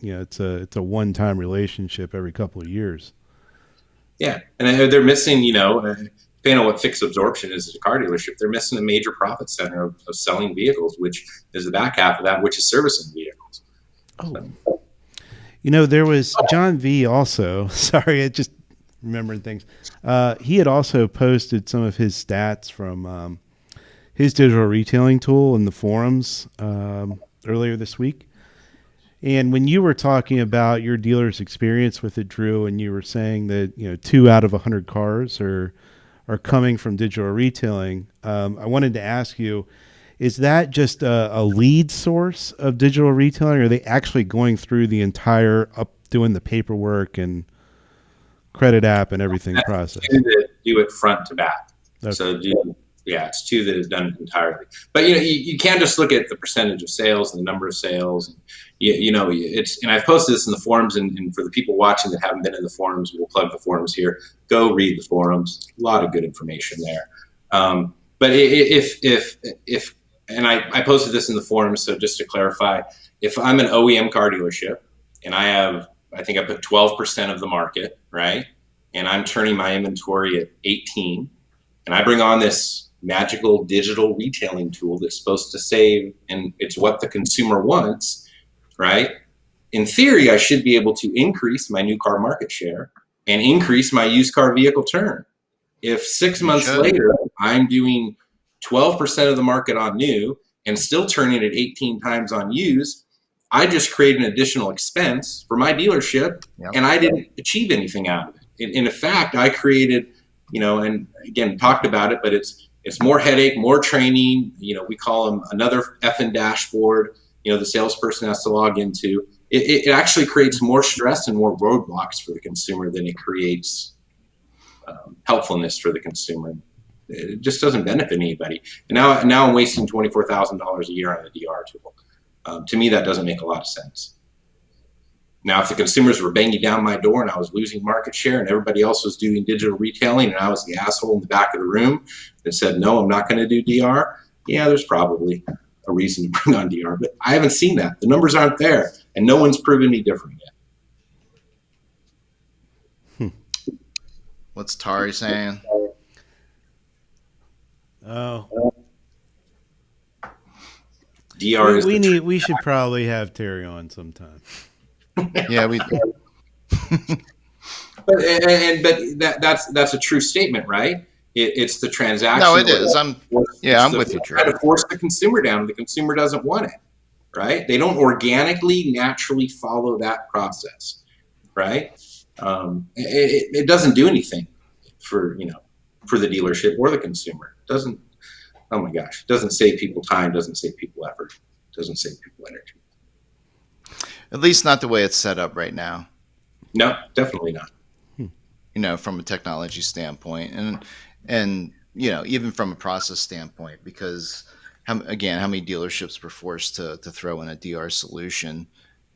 [SPEAKER 1] it's a one-time relationship every couple of years.
[SPEAKER 3] Yeah, and they're missing, depending on what fixed absorption is at a car dealership, they're missing a major profit center of selling vehicles, which is the back half of that, which is servicing vehicles.
[SPEAKER 1] Oh. There was John V. also. Sorry, I just remembered things. He had also posted some of his stats from his digital retailing tool in the forums earlier this week. And when you were talking about your dealer's experience with it, Drew, and you were saying that 2 out of 100 cars are coming from digital retailing, I wanted to ask you, is that just a lead source of digital retailing, or are they actually going through the entire doing the paperwork and credit app and everything process?
[SPEAKER 3] Two that do it front to back.
[SPEAKER 1] Okay.
[SPEAKER 3] So it's two that is done entirely. But you can't just look at the percentage of sales and the number of sales. And I've posted this in the forums, and for the people watching that haven't been in the forums, we'll plug the forums here. Go read the forums. A lot of good information there. But if and I posted this in the forums, so just to clarify, if I'm an OEM car dealership and I think I put 12% of the market, right? And I'm turning my inventory at 18, and I bring on this magical digital retailing tool that's supposed to save, and it's what the consumer wants, right? In theory, I should be able to increase my new car market share and increase my used car vehicle turn. If 6 months later, I'm doing 12% of the market on new and still turning at 18 times on used, I just created an additional expense for my dealership, and I didn't achieve anything out of it. In fact, I created, and again, talked about it, but it's more headache, more training. We call them another effing dashboard, the salesperson has to log into. It actually creates more stress and more roadblocks for the consumer than it creates helpfulness for the consumer. It just doesn't benefit anybody. And now I'm wasting $24,000 a year on a DR tool. To me, that doesn't make a lot of sense. Now, if the consumers were banging down my door and I was losing market share and everybody else was doing digital retailing and I was the asshole in the back of the room that said, no, I'm not going to do DR, yeah, there's probably a reason to bring on DR. But I haven't seen that. The numbers aren't there, and no one's proven me different yet.
[SPEAKER 2] What's Tari saying?
[SPEAKER 1] Oh,
[SPEAKER 3] DR is
[SPEAKER 1] we should probably have Terry on sometime.
[SPEAKER 2] Yeah, we.
[SPEAKER 3] But that's a true statement, right? It's the transaction.
[SPEAKER 2] No, it is. I'm with you, Drew.
[SPEAKER 3] Trying to force the consumer down. The consumer doesn't want it, right? They don't organically, naturally follow that process, right? It doesn't do anything for the dealership or the consumer. It doesn't. Oh my gosh! It doesn't save people time. Doesn't save people effort. Doesn't save people energy.
[SPEAKER 2] At least not the way it's set up right now.
[SPEAKER 3] No, definitely not.
[SPEAKER 2] From a technology standpoint, and even from a process standpoint, because how many dealerships were forced to throw in a DR solution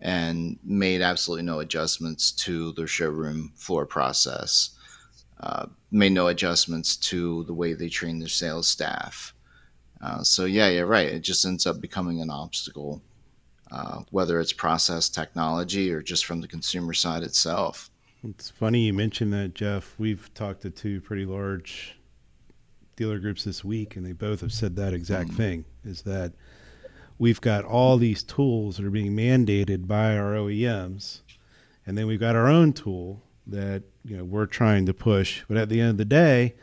[SPEAKER 2] and made absolutely no adjustments to their showroom floor process, made no adjustments to the way they train their sales staff. So yeah, you're right. It just ends up becoming an obstacle, whether it's process technology or just from the consumer side itself.
[SPEAKER 1] It's funny you mentioned that, Jeff. We've talked to two pretty large dealer groups this week, and they both have said that exact thing, is that we've got all these tools that are being mandated by our OEMs, and then we've got our own tool that we're trying to push. But at the end of the day,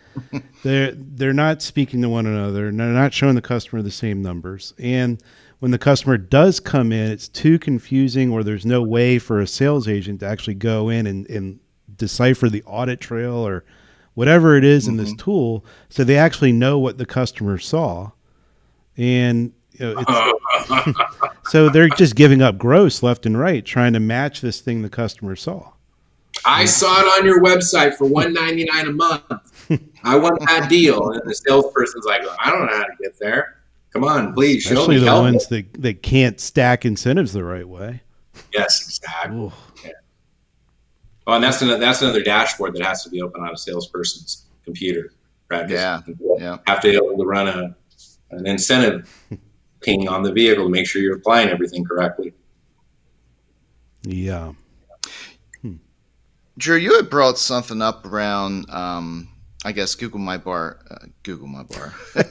[SPEAKER 1] they're not speaking to one another, and they're not showing the customer the same numbers. And when the customer does come in, it's too confusing, or there's no way for a sales agent to actually go in and decipher the audit trail or whatever it is in this tool, so they actually know what the customer saw. And so they're just giving up gross left and right, trying to match this thing the customer saw.
[SPEAKER 3] I saw it on your website for $199 a month. I want that deal. And the salesperson's like, I don't know how to get there. Come on, please show me.
[SPEAKER 1] Especially the ones that can't stack incentives the right way.
[SPEAKER 3] Yes, exactly. Yeah. Oh, and that's another dashboard that has to be open on a salesperson's computer, right?
[SPEAKER 2] Yeah.
[SPEAKER 3] Have to be able to run an incentive ping on the vehicle to make sure you're applying everything correctly.
[SPEAKER 1] Yeah.
[SPEAKER 2] Drew, you had brought something up around, I guess, Google My Bar.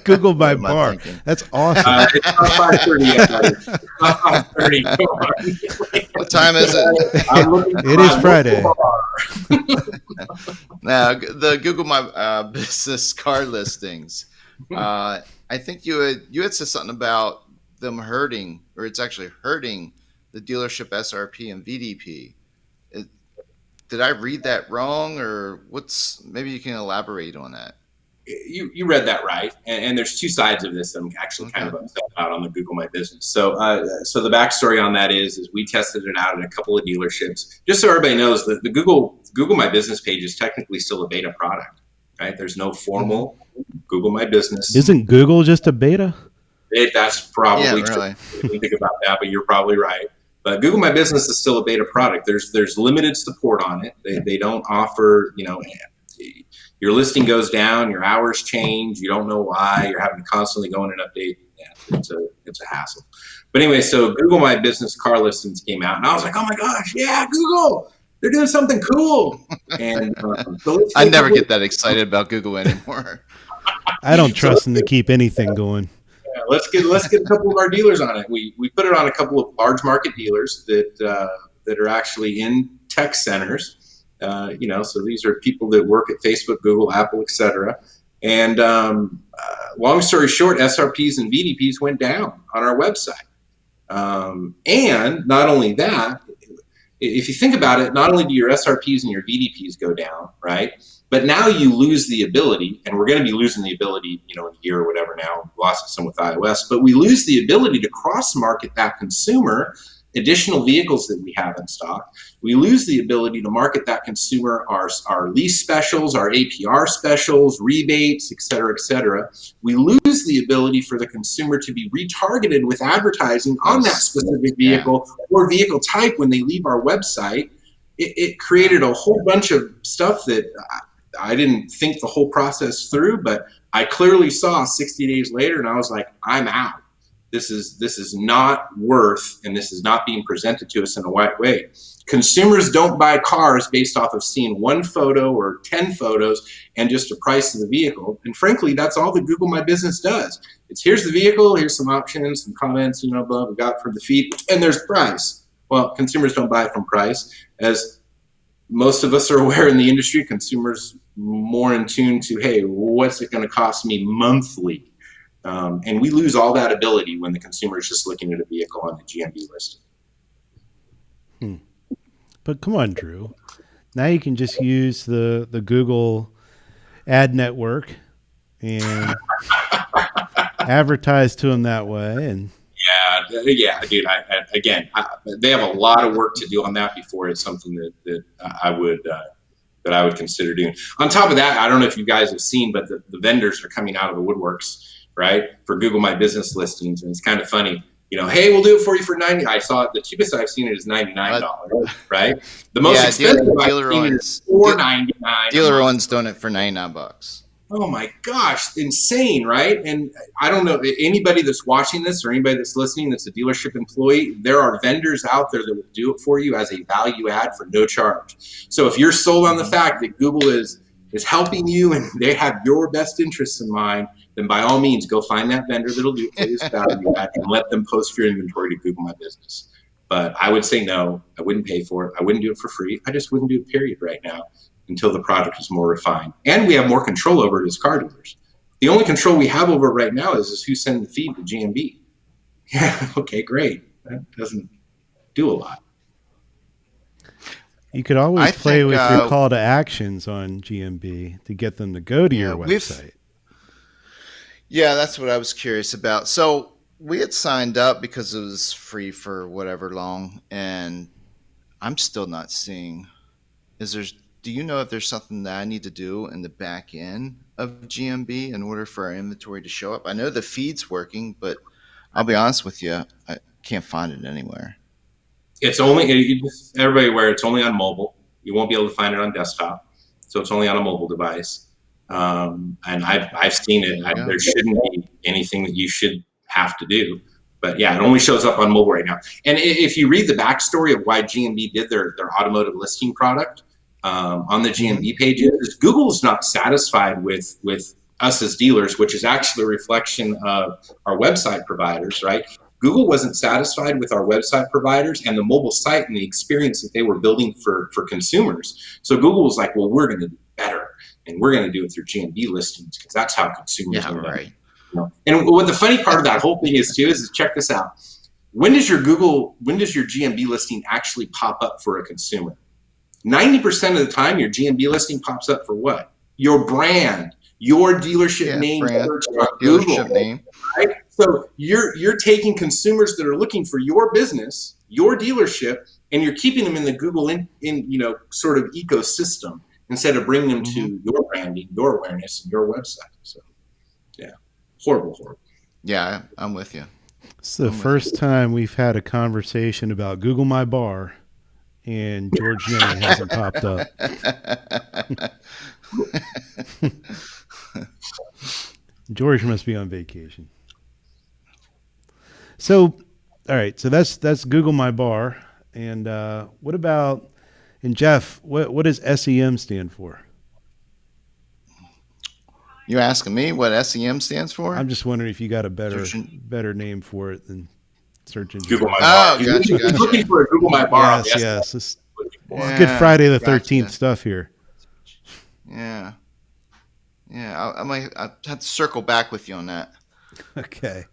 [SPEAKER 1] Google My Bar. That's awesome.
[SPEAKER 3] It's not 5:30 yet, buddy. It's not 5:30.
[SPEAKER 2] What time is it?
[SPEAKER 1] It is Friday.
[SPEAKER 2] Now, the Google My Business car listings. I think you had said something about them hurting, or it's actually hurting the dealership SRP and VDP. Did I read that wrong, or maybe you can elaborate on that?
[SPEAKER 3] you read that right, and there's two sides of this that I'm actually kind of upset about on the Google My Business. So so the backstory on that is we tested it out at a couple of dealerships. Just so everybody knows that the Google My Business page is technically still a beta product, right? There's no formal Google My Business.
[SPEAKER 1] Isn't Google just a beta?
[SPEAKER 3] That's probably true.
[SPEAKER 2] Really.
[SPEAKER 3] I didn't think about that, but you're probably right. But Google My Business is still a beta product. There's limited support on it. They don't offer, your listing goes down, your hours change, you don't know why, you're having to constantly go in and update. Yeah, it's a hassle. But anyway, so Google My Business car listings came out, and I was like, oh my gosh, yeah, Google, they're doing something cool. And so
[SPEAKER 2] I never get that excited about Google anymore.
[SPEAKER 1] I don't trust them to keep anything going.
[SPEAKER 3] Yeah, let's get a couple of our dealers on it. We put it on a couple of large market dealers that are actually in tech centers. So these are people that work at Facebook, Google, Apple, etc. And long story short, SRPs and VDPs went down on our website. And not only that, if you think about it, not only do your SRPs and your VDPs go down, right? But now you lose the ability, and we're going to be losing the ability, in a year or whatever now, we lost some with iOS, but we lose the ability to cross-market that consumer additional vehicles that we have in stock. We lose the ability to market that consumer our lease specials, our APR specials, rebates, et cetera, et cetera. We lose the ability for the consumer to be retargeted with advertising on that specific vehicle or vehicle type when they leave our website. It created a whole bunch of stuff that I didn't think the whole process through, but I clearly saw 60 days later, and I was like, I'm out. This is not worth, and this is not being presented to us in a right way. Consumers don't buy cars based off of seeing one photo or 10 photos and just a price of the vehicle. And frankly, that's all that Google My Business does. It's here's the vehicle, here's some options, some comments, blah, we got for the feed, and there's price. Well, consumers don't buy from price. As most of us are aware in the industry, consumers more in tune to, hey, what's it going to cost me monthly? And we lose all that ability when the consumer is just looking at a vehicle on the GMB listing.
[SPEAKER 1] But come on, Drew. Now you can just use the Google ad network and advertise to them that way. And
[SPEAKER 3] yeah, dude. They have a lot of work to do on that before it's something that I would consider doing. On top of that, I don't know if you guys have seen, but the vendors are coming out of the woodworks, right, for Google My Business listings, and it's kind of funny. Hey, we'll do it for you for $90. I saw it. The cheapest I've seen it is $99, right? The most expensive
[SPEAKER 2] dealer
[SPEAKER 3] I've seen is $4.99.
[SPEAKER 2] Dealer one's doing it for $99.
[SPEAKER 3] Oh my gosh, insane, right? And I don't know anybody that's watching this or anybody that's listening that's a dealership employee. There are vendors out there that will do it for you as a value add for no charge. So if you're sold on the fact that Google is helping you and they have your best interests in mind, then by all means, go find that vendor that'll do it for you as value add and let them post your inventory to Google My Business. But I would say no, I wouldn't pay for it. I wouldn't do it for free. I just wouldn't do it, period, right now until the product is more refined. And we have more control over it as car dealers. The only control we have over it right now is who sends the feed to GMB. Yeah, okay, great. That doesn't do a lot.
[SPEAKER 1] you could always play with your call to actions on GMB to get them to go to your website.
[SPEAKER 2] Yeah, that's what I was curious about. So we had signed up because it was free for whatever long, and I'm still not seeing. Do you know if there's something that I need to do in the back end of GMB in order for our inventory to show up? I know the feed's working, but I'll be honest with you, I can't find it anywhere.
[SPEAKER 3] It's only, everybody aware, it's only on mobile. You won't be able to find it on desktop. So it's only on a mobile device. And I've seen it. There shouldn't be anything that you should have to do. But yeah, it only shows up on mobile right now. And if you read the backstory of why GMB did their automotive listing product on the GMB pages, Google is not satisfied with us as dealers, which is actually a reflection of our website providers, right? Google wasn't satisfied with our website providers and the mobile site and the experience that they were building for consumers. So Google was like, well, we're going to do better, and we're going to do it through GMB listings because that's how consumers are. Right. And what the funny part of that whole thing is too is check this out. When does your GMB listing actually pop up for a consumer? 90% of the time, your GMB listing pops up for what? Your brand, your dealership name
[SPEAKER 2] brand,
[SPEAKER 3] search on
[SPEAKER 2] dealership
[SPEAKER 3] Google,
[SPEAKER 2] name.
[SPEAKER 3] right? So you're taking consumers that are looking for your business, your dealership, and you're keeping them in the Google in sort of ecosystem instead of bringing them to your branding, your awareness, and your website. So yeah, horrible.
[SPEAKER 2] Yeah, I'm with you.
[SPEAKER 1] It's the first time we've had a conversation about Google My Bar, and George Nenny hasn't popped up. George must be on vacation. So, all right. So that's Google My Bar. And what about, and Jeff, what does SEM stand for?
[SPEAKER 2] You asking me what SEM stands for?
[SPEAKER 1] I'm just wondering if you got a better name for it than search engine.
[SPEAKER 3] Google My
[SPEAKER 2] Oh,
[SPEAKER 3] Bar.
[SPEAKER 2] gotcha.
[SPEAKER 3] He's looking for a Google My Bar on the
[SPEAKER 1] Yes. It's
[SPEAKER 2] Yeah,
[SPEAKER 1] good Friday the
[SPEAKER 2] gotcha.
[SPEAKER 1] 13th stuff here.
[SPEAKER 2] Yeah. I might have to circle back with you on that.
[SPEAKER 1] Okay.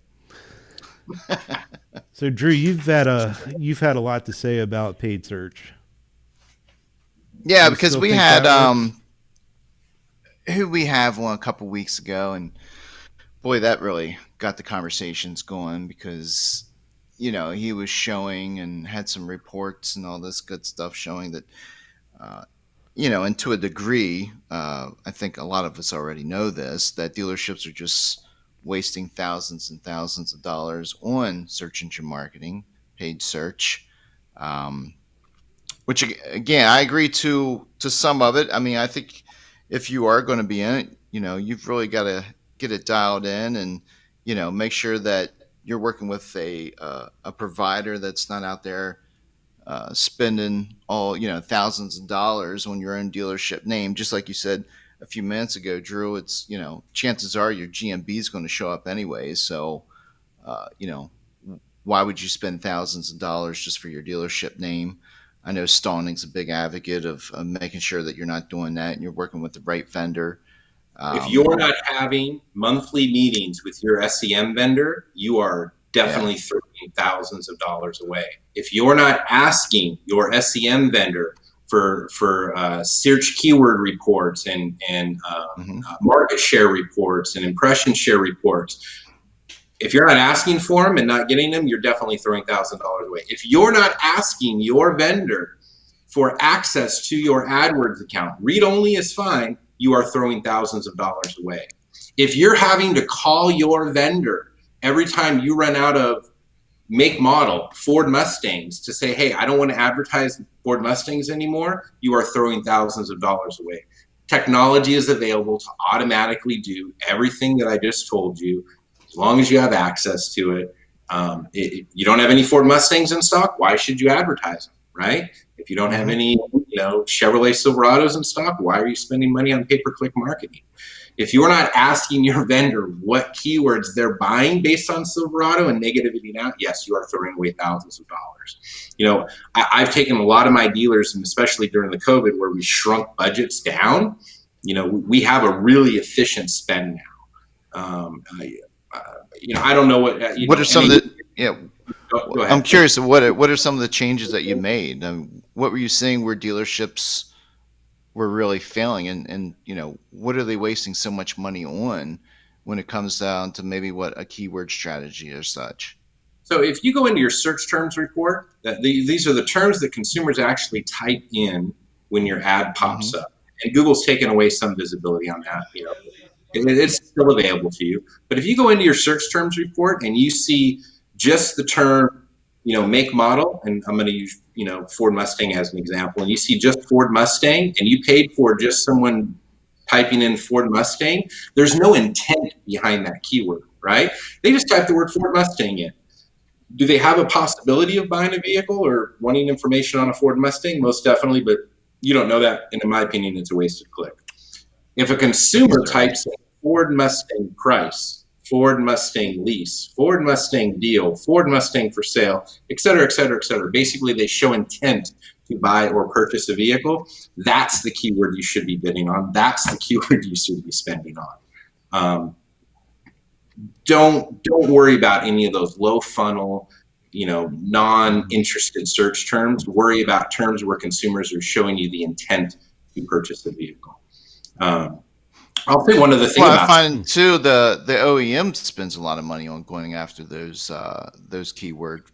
[SPEAKER 1] So Drew, you've had a lot to say about paid search.
[SPEAKER 2] Yeah,
[SPEAKER 1] You
[SPEAKER 2] because
[SPEAKER 1] still
[SPEAKER 2] we
[SPEAKER 1] think
[SPEAKER 2] had
[SPEAKER 1] that works?
[SPEAKER 2] who we have one a couple weeks ago, and boy, that really got the conversations going because he was showing and had some reports and all this good stuff showing that and to a degree, I think a lot of us already know this, that dealerships are just wasting thousands and thousands of dollars on search engine marketing, paid search. Um, which again, I agree to some of it. I mean, I think if you are going to be in it, you've really got to get it dialed in, and make sure that you're working with a provider that's not out there spending all thousands of dollars on your own dealership name. Just like you said a few minutes ago, Drew, it's chances are your GMB is going to show up anyway. So uh, you know why would you spend thousands of dollars just for your dealership name? I know Stauning's a big advocate of making sure that you're not doing that and you're working with the right vendor.
[SPEAKER 3] If
[SPEAKER 2] Um,
[SPEAKER 3] you're not having monthly meetings with your SEM vendor, you are definitely throwing thousands of dollars away. If you're not asking your SEM vendor for search keyword reports and market share reports and impression share reports, if you're not asking for them and not getting them, you're definitely throwing $1,000 away. If you're not asking your vendor for access to your AdWords account, read only is fine, you are throwing thousands of dollars away. If you're having to call your vendor every time you run out of make model Ford Mustangs to say, hey, I don't want to advertise Ford Mustangs anymore, you are throwing thousands of dollars away. Technology is available to automatically do everything that I just told you, as long as you have access to it. You don't have any Ford Mustangs in stock, why should you advertise them, right? If you don't have any, Chevrolet Silverados in stock, why are you spending money on pay-per-click marketing? If you're not asking your vendor what keywords they're buying based on Silverado and negativity out, yes, you are throwing away thousands of dollars. I've taken a lot of my dealers, and especially during the COVID where we shrunk budgets down, we have a really efficient spend now. I don't know what.
[SPEAKER 2] what are some of the
[SPEAKER 3] Go ahead.
[SPEAKER 2] I'm curious. What are some of the changes that you made? What were you seeing where dealerships were really failing, and what are they wasting so much money on when it comes down to maybe what a keyword strategy or such?
[SPEAKER 3] So if you go into your search terms report, these are the terms that consumers actually type in when your ad pops up. And Google's taken away some visibility on that. It's still available to you. But if you go into your search terms report and you see just the term, make model, and I'm going to use, Ford Mustang as an example, and you see just Ford Mustang and you paid for just someone typing in Ford Mustang, there's no intent behind that keyword, right? They just type the word Ford Mustang in. Do they have a possibility of buying a vehicle or wanting information on a Ford Mustang? Most definitely, but you don't know that. And in my opinion, it's a wasted click. If a consumer types in Ford Mustang price, Ford Mustang lease, Ford Mustang deal, Ford Mustang for sale, et cetera, et cetera, et cetera, basically they show intent to buy or purchase a vehicle, that's the keyword you should be bidding on. That's the keyword you should be spending on. Don't worry about any of those low funnel, non-interested search terms. Worry about terms where consumers are showing you the intent to purchase a vehicle. I'll say one other thing
[SPEAKER 2] Well, I
[SPEAKER 3] about
[SPEAKER 2] find too the OEM spends a lot of money on going after those keyword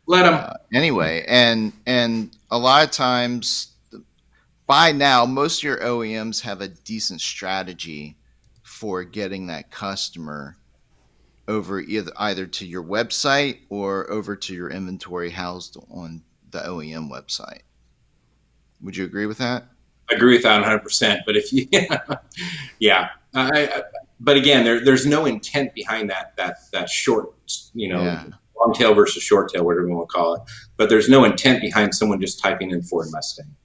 [SPEAKER 3] let them.
[SPEAKER 2] anyway, and a lot of times by now most of your OEMs have a decent strategy for getting that customer over either to your website or over to your inventory housed on the OEM website. Would you agree with that?
[SPEAKER 3] I agree with that 100%. But if you, yeah, but again, there's no intent behind that short,
[SPEAKER 2] Yeah.
[SPEAKER 3] long tail versus short tail, whatever you want to call it. But there's no intent behind someone just typing in Ford Mustang.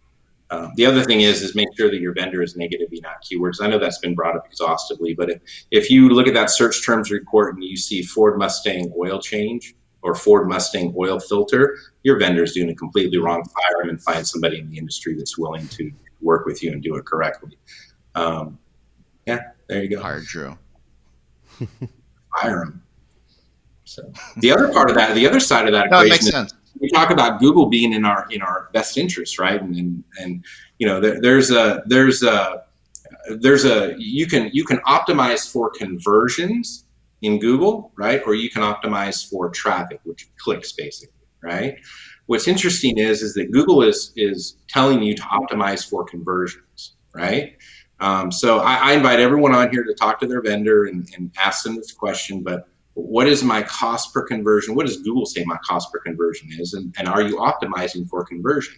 [SPEAKER 3] The other thing is make sure that your vendor is negative not keywords. I know that's been brought up exhaustively, but if you look at that search terms report and you see Ford Mustang oil change or Ford Mustang oil filter, your vendor is doing it completely wrong. Fire them and find somebody in the industry that's willing to work with you and do it correctly. Yeah, there you go.
[SPEAKER 2] Hire Drew.
[SPEAKER 3] Fire them. So the other part of that, the other side of that
[SPEAKER 2] No, it
[SPEAKER 3] equation
[SPEAKER 2] makes
[SPEAKER 3] is
[SPEAKER 2] sense.
[SPEAKER 3] we talk about Google being in our best interest, right? And there's a you can optimize for conversions in Google, right? Or you can optimize for traffic, which clicks basically, right? What's interesting is that Google is telling you to optimize for conversions, right? So I invite everyone on here to talk to their vendor and ask them this question, but what is my cost per conversion? What does Google say my cost per conversion is? And are you optimizing for conversion?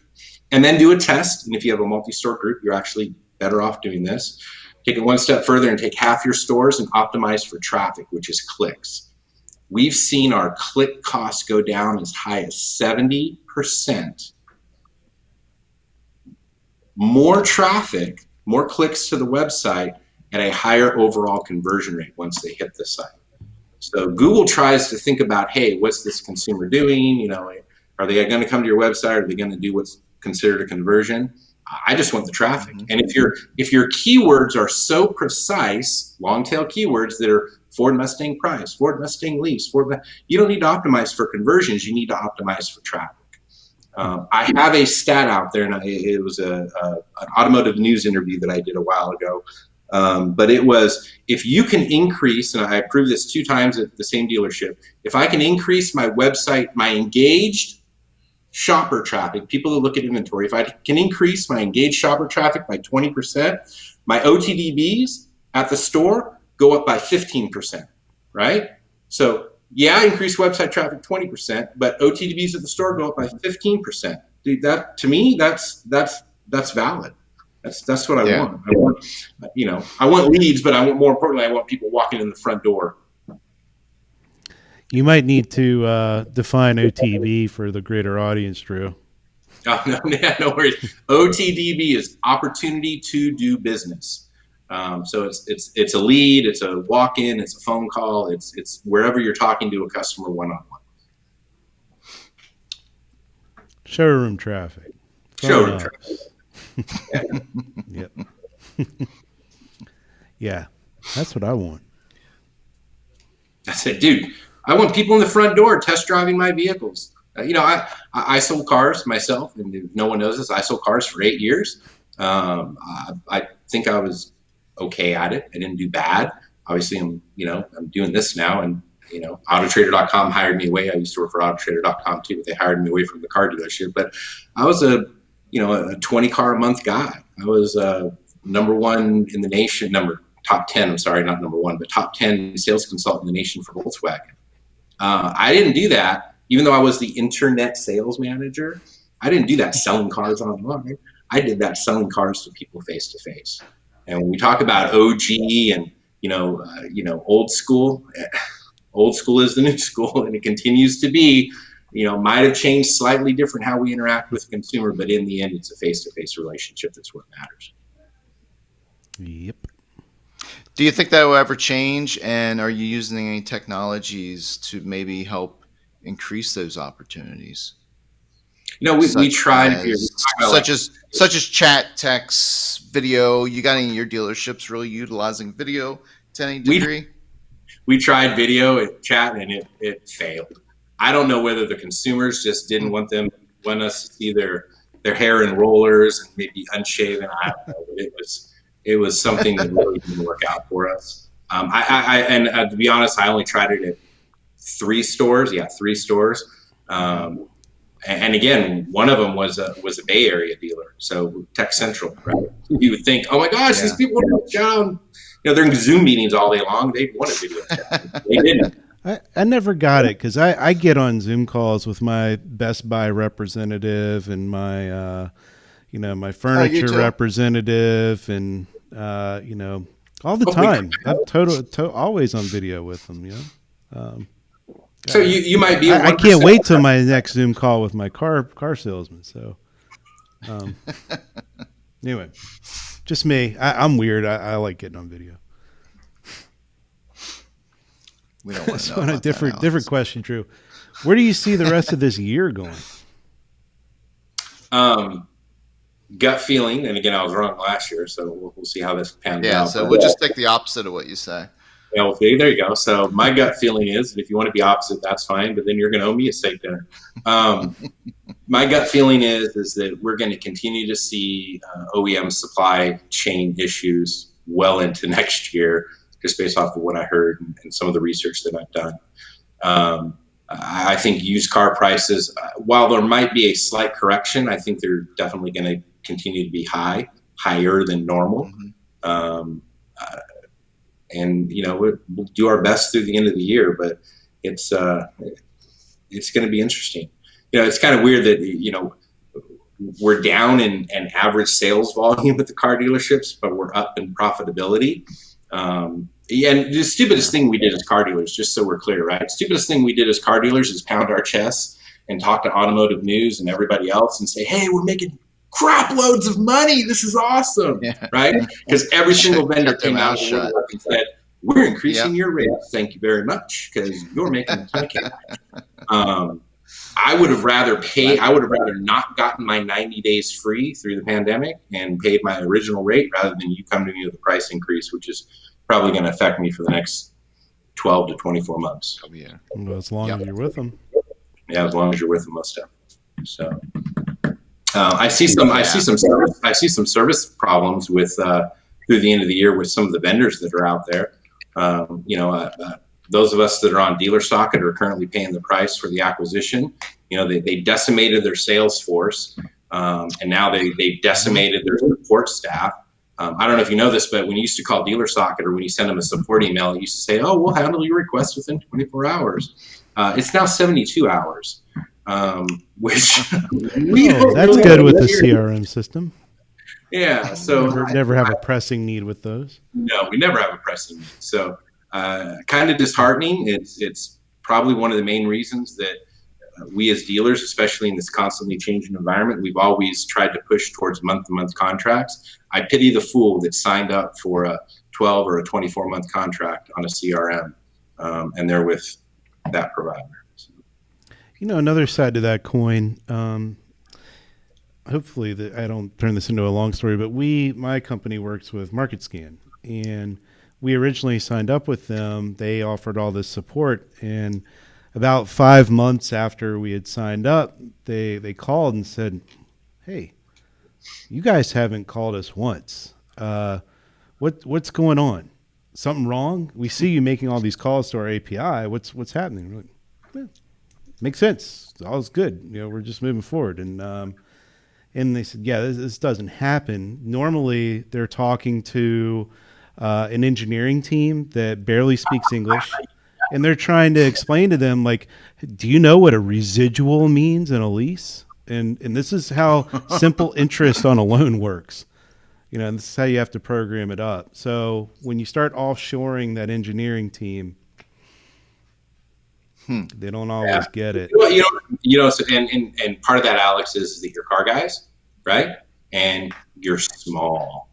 [SPEAKER 3] And then do a test. And if you have a multi-store group, you're actually better off doing this. Take it one step further and take half your stores and optimize for traffic, which is clicks. We've seen our click costs go down as high as 70%. More traffic, more clicks to the website at a higher overall conversion rate once they hit the site. So Google tries to think about, hey, what's this consumer doing? Are they going to come to your website? Are they going to do what's considered a conversion? I just want the traffic. And if your keywords are so precise, long tail keywords that are Ford Mustang price, Ford Mustang lease, you don't need to optimize for conversions. You need to optimize for traffic. I have a stat out there, and it was an automotive news interview that I did a while ago. But it was, if you can increase, and I proved this 2 times at the same dealership, if I can increase my website, my engaged shopper traffic, people that look at inventory, if I can increase my engaged shopper traffic by 20%, my OTDBs at the store go up by 15%, right? So yeah, increase website traffic 20%, but OTDBs at the store go up by 15%. Dude, that to me, that's valid. That's what I want. I want leads, but more importantly, I want people walking in the front door.
[SPEAKER 1] You might need to define OTB for the greater audience, Drew.
[SPEAKER 3] Oh, no worries. OTDB is opportunity to do business. So it's a lead, it's a walk-in, it's a phone call, it's wherever you're talking to a customer one-on-one.
[SPEAKER 1] Showroom traffic.
[SPEAKER 3] Showroom traffic.
[SPEAKER 1] Yep. Yeah, that's what I want.
[SPEAKER 3] I said, dude, I want people in the front door test driving my vehicles. I sold cars myself, and if no one knows this, I sold cars for 8 years. I think I was okay at it. I didn't do bad. Obviously, I'm doing this now, and Autotrader.com hired me away. I used to work for Autotrader.com too, but they hired me away from the car dealership. But I was a 20 car a month guy. I was number one in the nation, top 10. I'm sorry, not number one, but top 10 sales consultant in the nation for Volkswagen. I didn't do that, even though I was the internet sales manager. I didn't do that selling cars online. I did that selling cars to people face to face. And when we talk about OG and old school is the new school, and it continues to be. Might have changed slightly different how we interact with the consumer, but in the end, it's a face-to-face relationship that's what matters.
[SPEAKER 1] Yep.
[SPEAKER 2] Do you think that will ever change? And are you using any technologies to maybe help increase those opportunities?
[SPEAKER 3] We tried
[SPEAKER 2] such as chat, text, video. You got any of your dealerships really utilizing video to any degree?
[SPEAKER 3] We tried video and chat, and it failed. I don't know whether the consumers just didn't want us to see their hair in rollers and maybe unshaven. I don't know, but it was something that really didn't work out for us. And to be honest, I only tried it at 3 stores. Yeah, 3 stores. And again, one of them was a Bay Area dealer, so Tech Central, right? You would think, oh my gosh, these people are down. They're in Zoom meetings all day long. They want a video chat. They didn't.
[SPEAKER 1] I never got it because I get on Zoom calls with my Best Buy representative and my my furniture representative and all the time. I'm always on video with them.
[SPEAKER 3] So you might be.
[SPEAKER 1] I can't wait till my next Zoom call with my car salesman. So anyway, just me. I'm weird. I like getting on video.
[SPEAKER 2] We don't want to know
[SPEAKER 1] on a
[SPEAKER 2] about
[SPEAKER 1] different question, Drew. Where do you see the rest of this year going?
[SPEAKER 3] Gut feeling, and again, I was wrong last year, so we'll see how this pans out.
[SPEAKER 2] Yeah, so we'll just take the opposite of what you say.
[SPEAKER 3] Yeah, well, there you go. So my gut feeling is, if you want to be opposite, that's fine, but then you're going to owe me a steak dinner. My gut feeling is that we're going to continue to see OEM supply chain issues well into next year, just based off of what I heard and some of the research that I've done. I think used car prices, while there might be a slight correction, I think they're definitely going to continue to be higher than normal. And we'll do our best through the end of the year, but it's going to be interesting. It's kind of weird that we're down in average sales volume at the car dealerships, but we're up in profitability. And the stupidest thing we did as car dealers, just so we're clear, right? Stupidest thing we did as car dealers is pound our chests and talk to automotive news and everybody else and say, hey, we're making crap loads of money. This is awesome, right? Because every single vendor came out and said, we're increasing your rates. Thank you very much, because you're making a ton of cash. I would have rather not gotten my 90 days free through the pandemic and paid my original rate rather than you come to me with a price increase, which is probably going to affect me for the next 12 to 24 months.
[SPEAKER 2] Oh, yeah.
[SPEAKER 1] Well, as long as you're with them.
[SPEAKER 3] Yeah, as long as you're with them, most definitely. So I see some service problems with through the end of the year with some of the vendors that are out there. Those of us that are on dealer stock and are currently paying the price for the acquisition, they decimated their sales force, and now they've decimated their support staff. I don't know if you know this, but when you used to call dealer socket or when you send them a support email, it used to say, oh, we'll handle your request within 24 hours. It's now 72 hours, which
[SPEAKER 1] that's good with the CRM system.
[SPEAKER 3] Yeah. So
[SPEAKER 1] never have a pressing need with those.
[SPEAKER 3] No, we never have a pressing need. So kind of disheartening. It's probably one of the main reasons that we as dealers, especially in this constantly changing environment, we've always tried to push towards month-to-month contracts. I pity the fool that signed up for a 12 or a 24-month contract on a CRM, and they're with that provider. So.
[SPEAKER 1] Another side to that coin, hopefully I don't turn this into a long story, but my company works with MarketScan, and we originally signed up with them. They offered all this support, and about 5 months after we had signed up, they called and said, hey, you guys haven't called us once. What's going on? Something wrong? We see you making all these calls to our API. What's happening? We're like, makes sense. All's good. We're just moving forward. And they said, yeah, this doesn't happen. Normally they're talking to an engineering team that barely speaks English. And they're trying to explain to them, like, do you know what a residual means in a lease? And this is how simple interest on a loan works. And this is how you have to program it up. So when you start offshoring that engineering team, they don't always get it.
[SPEAKER 3] So, and part of that, Alex, is that you're car guys, right? And you're small,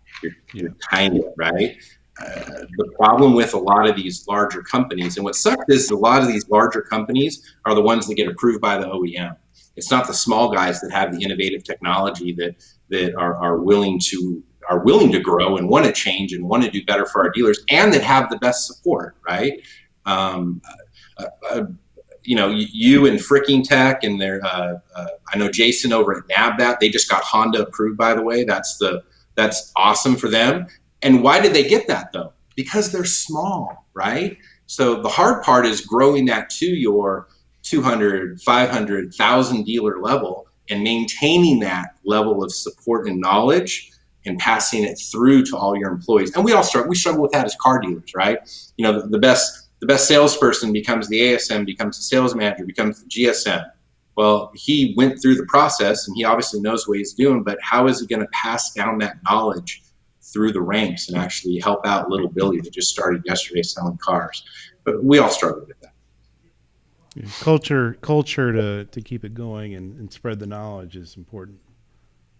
[SPEAKER 3] you're tiny, right? The problem with a lot of these larger companies, and what sucks is a lot of these larger companies are the ones that get approved by the OEM. It's not the small guys that have the innovative technology that are willing to grow and want to change and want to do better for our dealers, and that have the best support, right? You and Freaking Tech and I know Jason over at NABDAT, they just got Honda approved, by the way. That's awesome for them. And why did they get that though? Because they're small, right? So the hard part is growing that to your 200, 500, 1,000 dealer level and maintaining that level of support and knowledge and passing it through to all your employees. And we struggle with that as car dealers, right? You know, the best salesperson becomes the ASM, becomes the sales manager, becomes the GSM. Well, he went through the process and he obviously knows what he's doing, but how is he going to pass down that knowledge through the ranks and actually help out little Billy that just started yesterday selling cars? But we all struggle with that.
[SPEAKER 1] Yeah, culture to keep it going and spread the knowledge is important.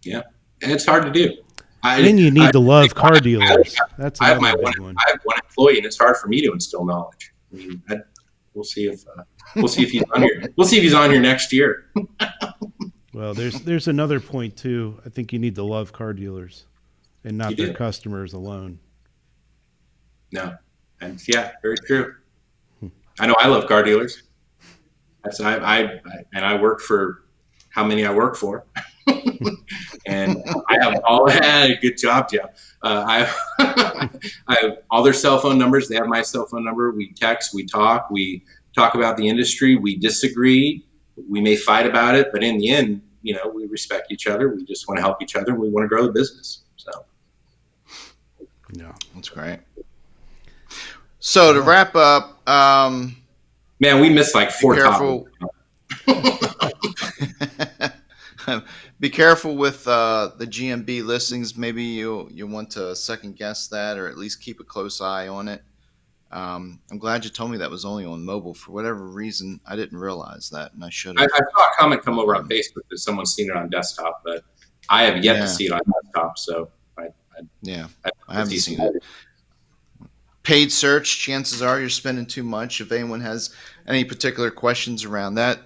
[SPEAKER 3] Yeah, and it's hard to do.
[SPEAKER 1] Then you need to love car dealers. That's another big one.
[SPEAKER 3] I have one employee, and it's hard for me to instill knowledge. I mean, we'll see if he's on here. We'll see if he's on here next year.
[SPEAKER 1] Well, there's another point too. I think you need to love car dealers and not their customers alone.
[SPEAKER 3] No, and yeah, very true. I know I love car dealers. I work for how many I work for. And I have all a good job, Jeff. I have all their cell phone numbers. They have my cell phone number. We text, we talk about the industry. We disagree. We may fight about it, but in the end, you know, we respect each other. We just want to help each other. And we want to grow the business. So,
[SPEAKER 1] yeah,
[SPEAKER 2] that's great. So to wrap up,
[SPEAKER 3] man, we missed like 4 topics.
[SPEAKER 2] Be careful with the GMB listings. Maybe you want to second guess that, or at least keep a close eye on it. I'm glad you told me that was only on mobile. For whatever reason, I didn't realize that, and I should have.
[SPEAKER 3] I saw a comment come over on Facebook that someone's seen it on desktop, but I have yet to see it on desktop. So I
[SPEAKER 2] haven't seen it. Paid search, chances are you're spending too much. If anyone has any particular questions around that,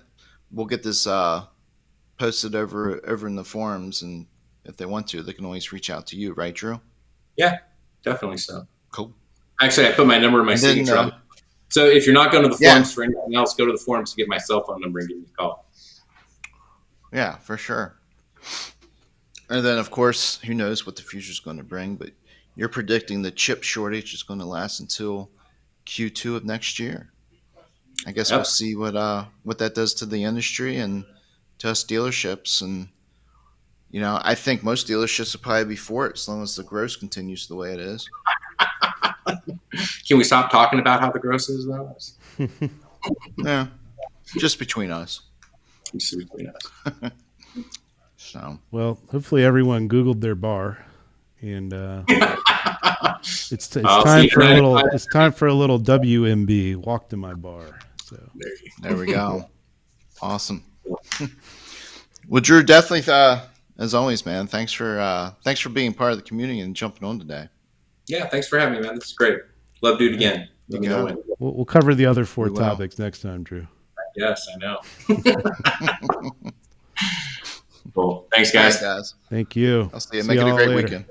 [SPEAKER 2] we'll get this posted over in the forums, and if they want to, they can always reach out to you, right, Drew?
[SPEAKER 3] Yeah, definitely so.
[SPEAKER 2] Cool.
[SPEAKER 3] Actually, I put my number in my signature. So if you're not going to the forums for anything else, go to the forums to get my cell phone number and give me a call.
[SPEAKER 2] Yeah, for sure. And then, of course, who knows what the future is going to bring, but you're predicting the chip shortage is going to last until Q2 of next year. I guess we'll see what that does to the industry and to us dealerships. And, you know, I think most dealerships will probably be for it as long as the gross continues the way it is.
[SPEAKER 3] Can we stop talking about how the gross is, though?
[SPEAKER 2] Yeah, just between us.
[SPEAKER 3] Just between us.
[SPEAKER 2] So,
[SPEAKER 1] well, hopefully everyone Googled their bar, and it's time for a little WMB. Walk to my bar. So
[SPEAKER 2] there we go. Awesome. Well, Drew, definitely, as always, man. Thanks for being part of the community and jumping on today.
[SPEAKER 3] Yeah, thanks for having me, man. This is great. Love to do it again.
[SPEAKER 1] We'll cover the other 4 topics next time, Drew.
[SPEAKER 3] Yes, I know. Cool. Thanks, guys.
[SPEAKER 2] Thanks, guys.
[SPEAKER 1] Thank you.
[SPEAKER 2] I'll see you. Make it a great weekend.